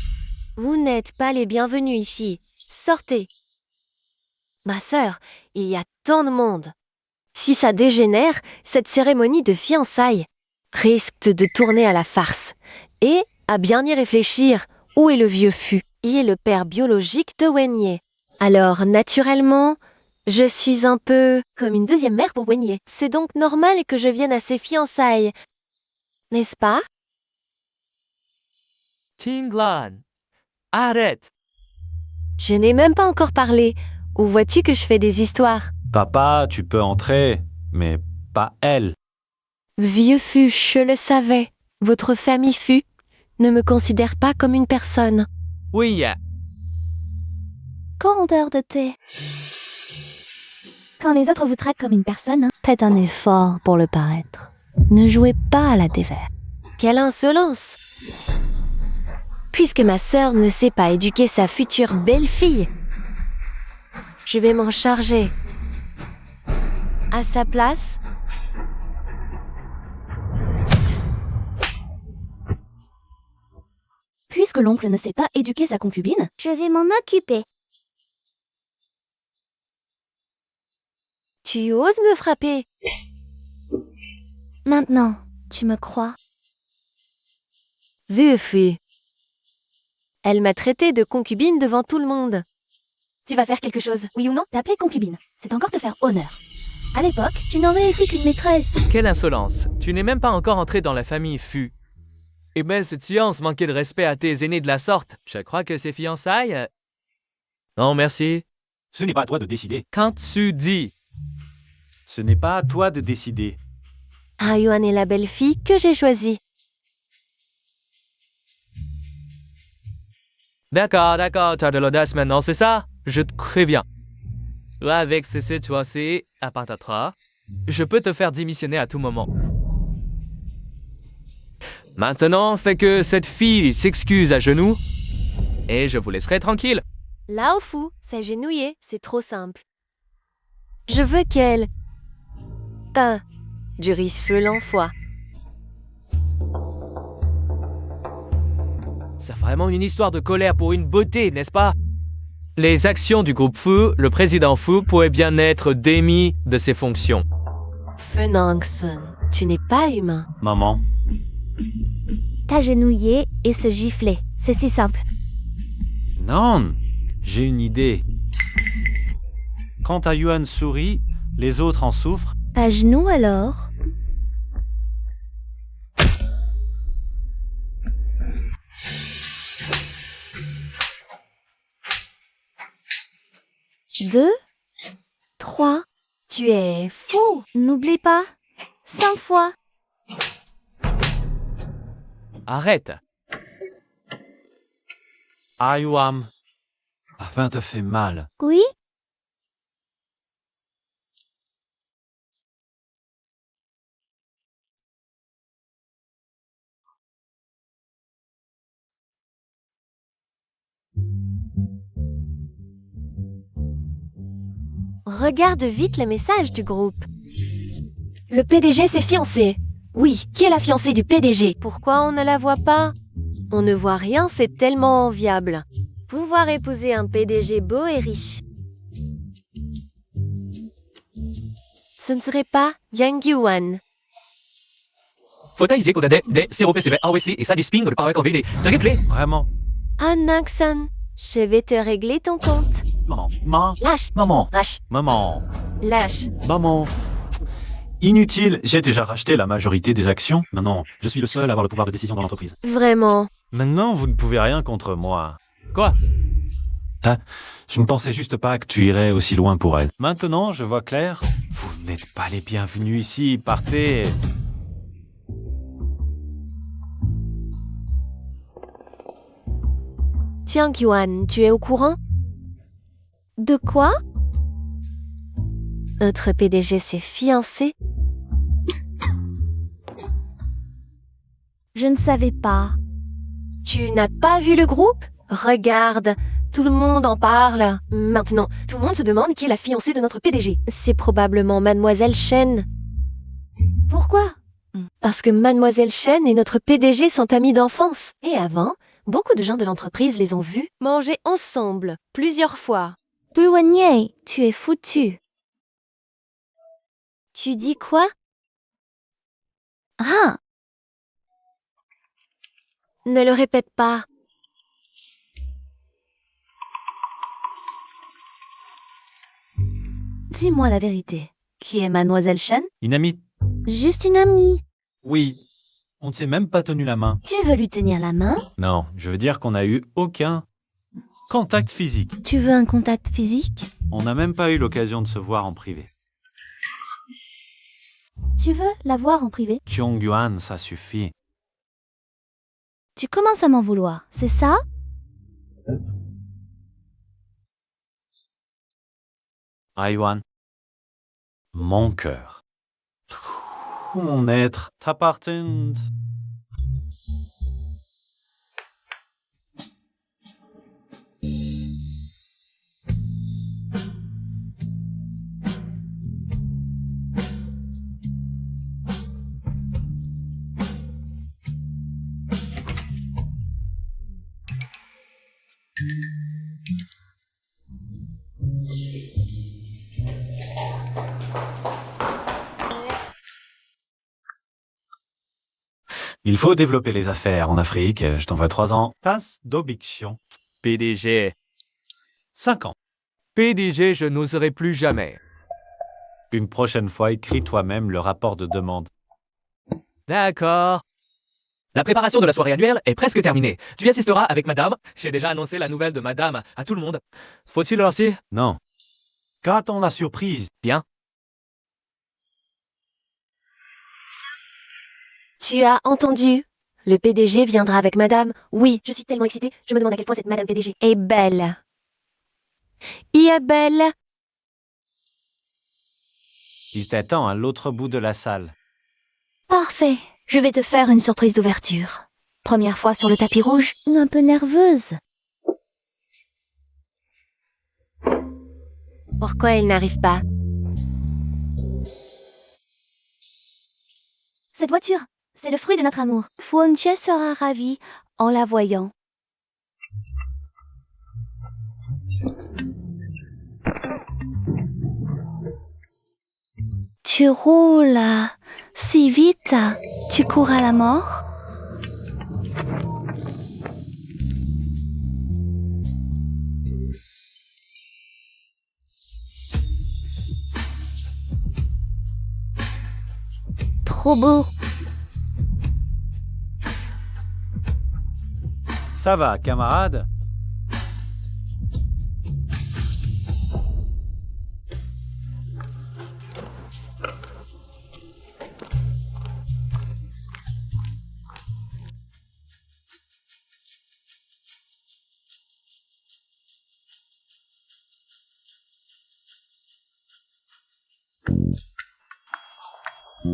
Vous n'êtes pas les bienvenus ici. Sortez. Ma sœur, il y a tant de monde. Si ça dégénère, cette cérémonie de fiançailles risque de tourner à la farce. Et, à bien y réfléchir, où est le vieux Fu? Il est le père biologique de Wenye. Alors, naturellement, je suis un peu comme une deuxième mère pour Wenye. C'est donc normal que je vienne à ses fiançailles, n'est-ce pas? Tinglan, arrête. Je n'ai même pas encore parlé. Où vois-tu que je fais des histoires? Papa, tu peux entrer, mais pas elle. Vieux Fu, je le savais. Votre famille Fu ne me considère pas comme une personne. Oui, compteur de thé. Quand les autres vous traitent comme une personne, faites un effort pour le paraître. Ne jouez pas à la défaite. Quelle insolence! Puisque ma sœur ne sait pas éduquer sa future belle-fille, je vais m'en charger. À sa place, Puisque l'oncle ne sait pas éduquer sa concubine, je vais m'en occuper. tu oses me frapper. Maintenant, tu me crois? Vieux Fu. Elle m'a traité de concubine devant tout le monde. Tu vas faire quelque chose, oui ou non? T'appeler concubine, c'est encore te faire honneur. À l'époque, tu n'aurais été qu'une maîtresse. quelle insolence. Tu n'es même pas encore entré dans la famille Fu. Eh ben, cette fiance manquait de respect à tes aînés de la sorte. Je crois que ces fiançailles... Non, merci. Ce n'est pas à toi de décider. Quand tu dis... Ce n'est pas à toi de décider. Ayuan est la belle fille que j'ai choisie. D'accord, t'as de l'audace maintenant, c'est ça? Je te préviens. Avec ces situations à patatras, je peux te faire démissionner à tout moment. Maintenant, fais que cette fille s'excuse à genoux et je vous laisserai tranquille. Lao Fu, s'agenouiller, c'est trop simple. Je veux qu'elle... du risfle l'enfoie. C'est vraiment une histoire de colère pour une beauté, n'est-ce pas? Les actions du groupe Fu, le président Fu pourrait bien être démis de ses fonctions. Fenangson, tu n'es pas humain. Maman, T'agenouiller et se gifler. C'est si simple. non, j'ai une idée. Quand Ayuan sourit, les autres en souffrent. À genoux alors. Deux, trois. Tu es fou. N'oublie pas. 5 fois. Arrête. Ayuan, la fin te fait mal. Oui. Regarde vite le message du groupe. Le PDG s'est fiancé. Oui, qui est la fiancée du PDG? Pourquoi on ne la voit pas? On ne voit rien, c'est tellement enviable. Pouvoir épouser un PDG beau et riche. Ce ne serait pas Yang Yuan. Fotaiser kodade de COPCV AOC et ça disping le paraître VD. Te réglé. Vraiment. Ah Naxon, je vais te régler ton compte. Maman, Lâche, maman, lâche, maman, lâche. maman. Inutile, j'ai déjà racheté la majorité des actions. Maintenant, je suis le seul à avoir le pouvoir de décision dans l'entreprise. Vraiment. Maintenant, vous ne pouvez rien contre moi. Quoi? Je ne pensais juste pas que tu irais aussi loin pour elle. Maintenant, je vois clair. Vous n'êtes pas les bienvenus ici, partez. Tiens Yuan, tu es au courant? De quoi? Notre PDG s'est fiancé. Je ne savais pas. Tu n'as pas vu le groupe? Regarde, tout le monde en parle. Maintenant, tout le monde se demande qui est la fiancée de notre PDG. C'est probablement Mademoiselle Shen. Pourquoi? Parce que Mademoiselle Shen et notre PDG sont amis d'enfance. Et avant, beaucoup de gens de l'entreprise les ont vus manger ensemble, plusieurs fois. Buigné, tu es foutu. Tu dis quoi? Ah, Ne le répète pas. dis-moi la vérité. Qui est Mademoiselle Shen? Une amie? Juste une amie. Oui. On ne s'est même pas tenu la main. Tu veux lui tenir la main? Non, je veux dire qu'on n'a eu aucun contact physique. Tu veux un contact physique? On n'a même pas eu l'occasion de se voir en privé. Tu veux la voir en privé? Chongyuan, ça suffit. Tu commences à m'en vouloir, c'est ça? Ayuan, mon cœur, tout mon être t'appartient. Il faut développer les affaires en Afrique. Je t'envoie 3 ans. Passe d'objection. PDG. 5 ans. PDG, je n'oserai plus jamais. Une prochaine fois, écris toi-même le rapport de demande. D'accord. La préparation de la soirée annuelle est presque terminée. Tu y assisteras avec madame. J'ai déjà annoncé la nouvelle de madame à tout le monde. Faut-il leur dire? Non. Gardons la surprise. Bien. Tu as entendu? Le PDG viendra avec madame. Oui, je suis tellement excitée, je me demande à quel point cette madame PDG est belle. Il est belle. Il t'attend à l'autre bout de la salle. Parfait. Je vais te faire une surprise d'ouverture. Première fois sur le tapis rouge, un peu nerveuse. Pourquoi elle n'arrive pas? Cette voiture, c'est le fruit de notre amour. Fuonche sera ravie en la voyant. Tu roules si vite, tu cours à la mort. Trop beau. Ça va, camarade?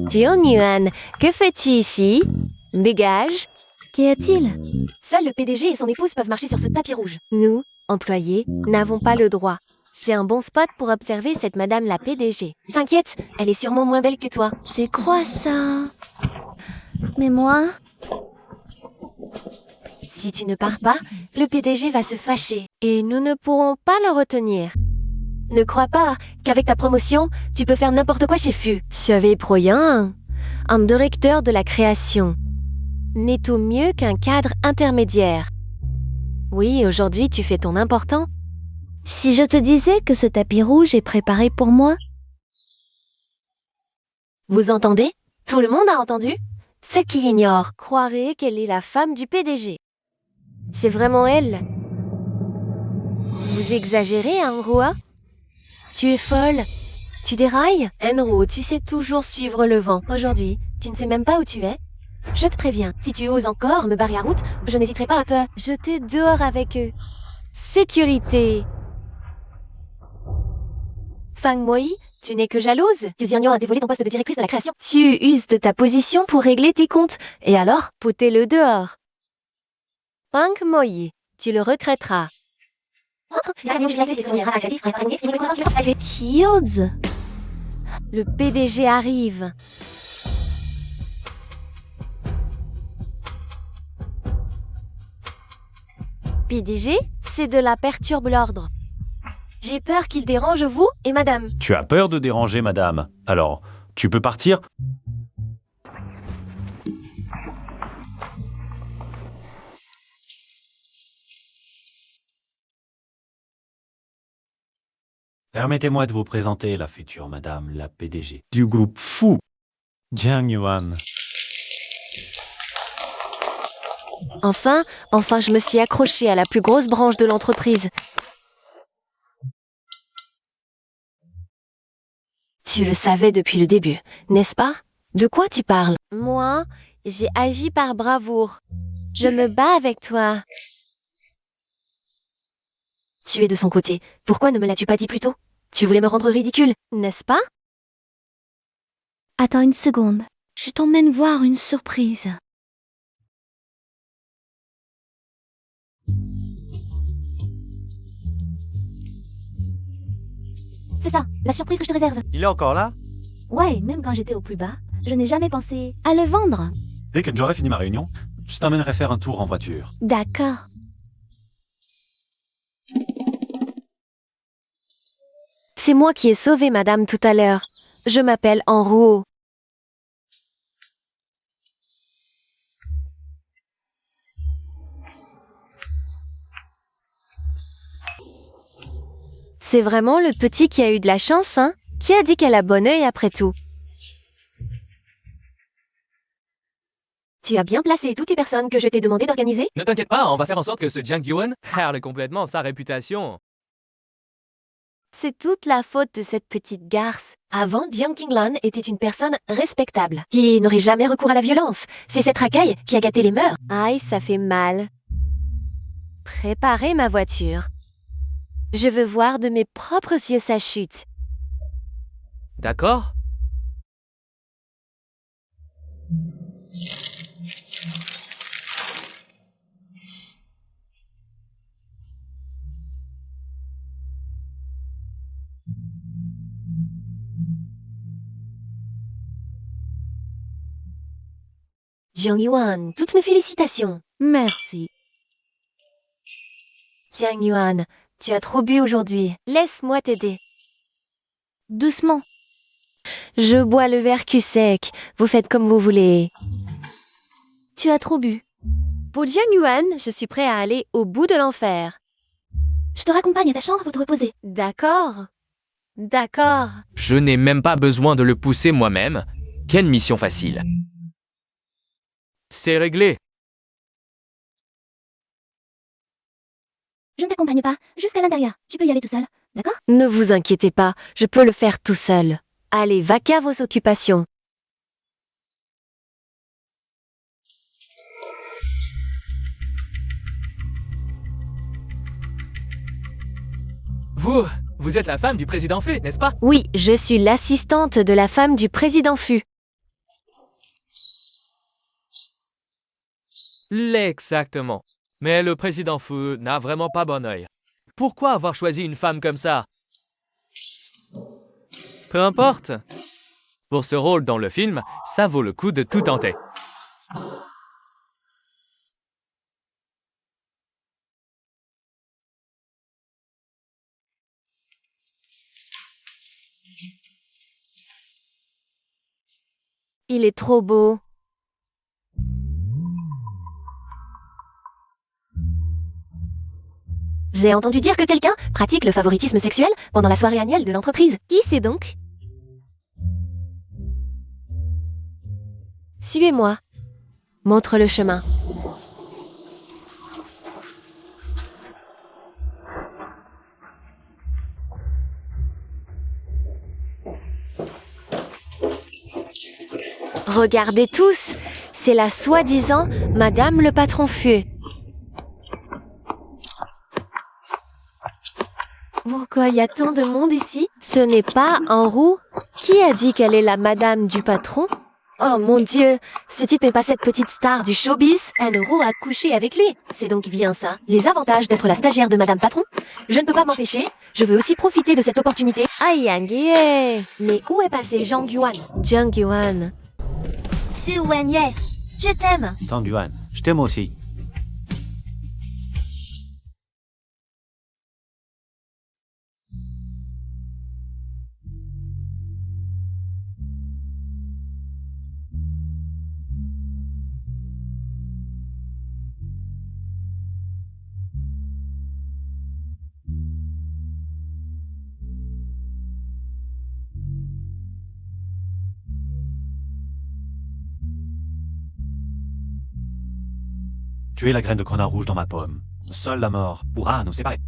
Dion Yuan, que fais-tu ici? Dégage. Qu'y a-t-il? Seul le PDG et son épouse peuvent marcher sur ce tapis rouge. Nous, employés, n'avons pas le droit. C'est un bon spot pour observer cette madame la PDG. T'inquiète, elle est sûrement moins belle que toi. C'est quoi ça? Mais moi? Si tu ne pars pas, le PDG va se fâcher et nous ne pourrons pas le retenir. Ne crois pas qu'avec ta promotion, tu peux faire n'importe quoi chez FU. Surveille Proyan, un directeur de la création, n'est au mieux qu'un cadre intermédiaire. Oui, aujourd'hui tu fais ton important. Si je te disais que ce tapis rouge est préparé pour moi? Vous entendez? Tout le monde a entendu? Ceux qui ignorent croiraient qu'elle est la femme du PDG. C'est vraiment elle. Vous exagérez, Enroa? Tu es folle. Tu dérailles? Enro, tu sais toujours suivre le vent. Aujourd'hui, tu ne sais même pas où tu es. Je te préviens, si tu oses encore me barrer la route, je n'hésiterai pas à te jeter dehors avec eux. Sécurité. Fang Moi, tu n'es que jalouse que Xiangyang a dévolé ton poste de directrice de la création. Tu uses de ta position pour régler tes comptes. Et alors, potez-le dehors. Fang Moi, tu le regretteras. Qui ose? Le PDG arrive. PDG, c'est de la perturbe l'ordre. J'ai peur qu'il dérange vous et madame. Tu as peur de déranger, madame. Alors, tu peux partir? Permettez-moi de vous présenter la future madame, la PDG du groupe FU, Jiang Yuan. Enfin, je me suis accrochée à la plus grosse branche de l'entreprise. Tu le savais depuis le début, n'est-ce pas? De quoi tu parles? Moi, j'ai agi par bravoure. Je me bats avec toi. Tu es de son côté. Pourquoi ne me l'as-tu pas dit plus tôt? Tu voulais me rendre ridicule, n'est-ce pas? Attends une seconde. Je t'emmène voir une surprise. C'est ça, la surprise que je te réserve. Il est encore là? Ouais, même quand j'étais au plus bas, je n'ai jamais pensé à le vendre. Dès que j'aurai fini ma réunion, je t'emmènerai faire un tour en voiture. D'accord. C'est moi qui ai sauvé madame tout à l'heure. Je m'appelle Enro. C'est vraiment le petit qui a eu de la chance, hein? Qui a dit qu'elle a bon œil après tout? Tu as bien placé toutes les personnes que je t'ai demandé d'organiser? Ne t'inquiète pas, on va faire en sorte que ce Jiang Yuan perde complètement sa réputation. C'est toute la faute de cette petite garce. Avant, Jiang Qinglan était une personne respectable, qui n'aurait jamais recours à la violence. C'est cette racaille qui a gâté les mœurs. Aïe, ça fait mal. Préparez ma voiture. Je veux voir de mes propres yeux sa chute. D'accord? Jiang Yuan, toutes mes félicitations. Merci. Jiang Yuan, tu as trop bu aujourd'hui. Laisse-moi t'aider. Doucement. Je bois le verre cul sec. Vous faites comme vous voulez. Tu as trop bu. Pour Jiang Yuan, je suis prêt à aller au bout de l'enfer. Je te raccompagne à ta chambre pour te reposer. D'accord. D'accord. Je n'ai même pas besoin de le pousser moi-même. Quelle mission facile. C'est réglé. Je ne t'accompagne pas, jusqu'à l'intérieur. Tu peux y aller tout seul, d'accord? Ne vous inquiétez pas, je peux le faire tout seul. Allez, vaquez à vos occupations. Vous êtes la femme du président Fu, n'est-ce pas? Oui, je suis l'assistante de la femme du président Fu. Exactement. Mais le président Fu n'a vraiment pas bon œil. Pourquoi avoir choisi une femme comme ça? Peu importe. Pour ce rôle dans le film, ça vaut le coup de tout tenter. Il est trop beau. J'ai entendu dire que quelqu'un pratique le favoritisme sexuel pendant la soirée annuelle de l'entreprise. Qui c'est donc? Suivez-moi. Montre le chemin. Regardez tous, c'est la soi-disant Madame le patron Fu. Pourquoi y a tant de monde ici? Ce n'est pas en roue? Qui a dit qu'elle est la Madame du patron? Oh mon Dieu, ce type n'est pas cette petite star du showbiz. Un euro a couché avec lui. C'est donc bien ça, les avantages d'être la stagiaire de Madame Patron. Je ne peux pas m'empêcher, je veux aussi profiter de cette opportunité. Aïe, aïe, mais où est passé Jiang Yuan? Jiang Yuan. Su Wenye, je t'aime. Tang Yuan, je t'aime aussi. Tu es la graine de grenat rouge dans ma pomme. Seule la mort pourra nous séparer.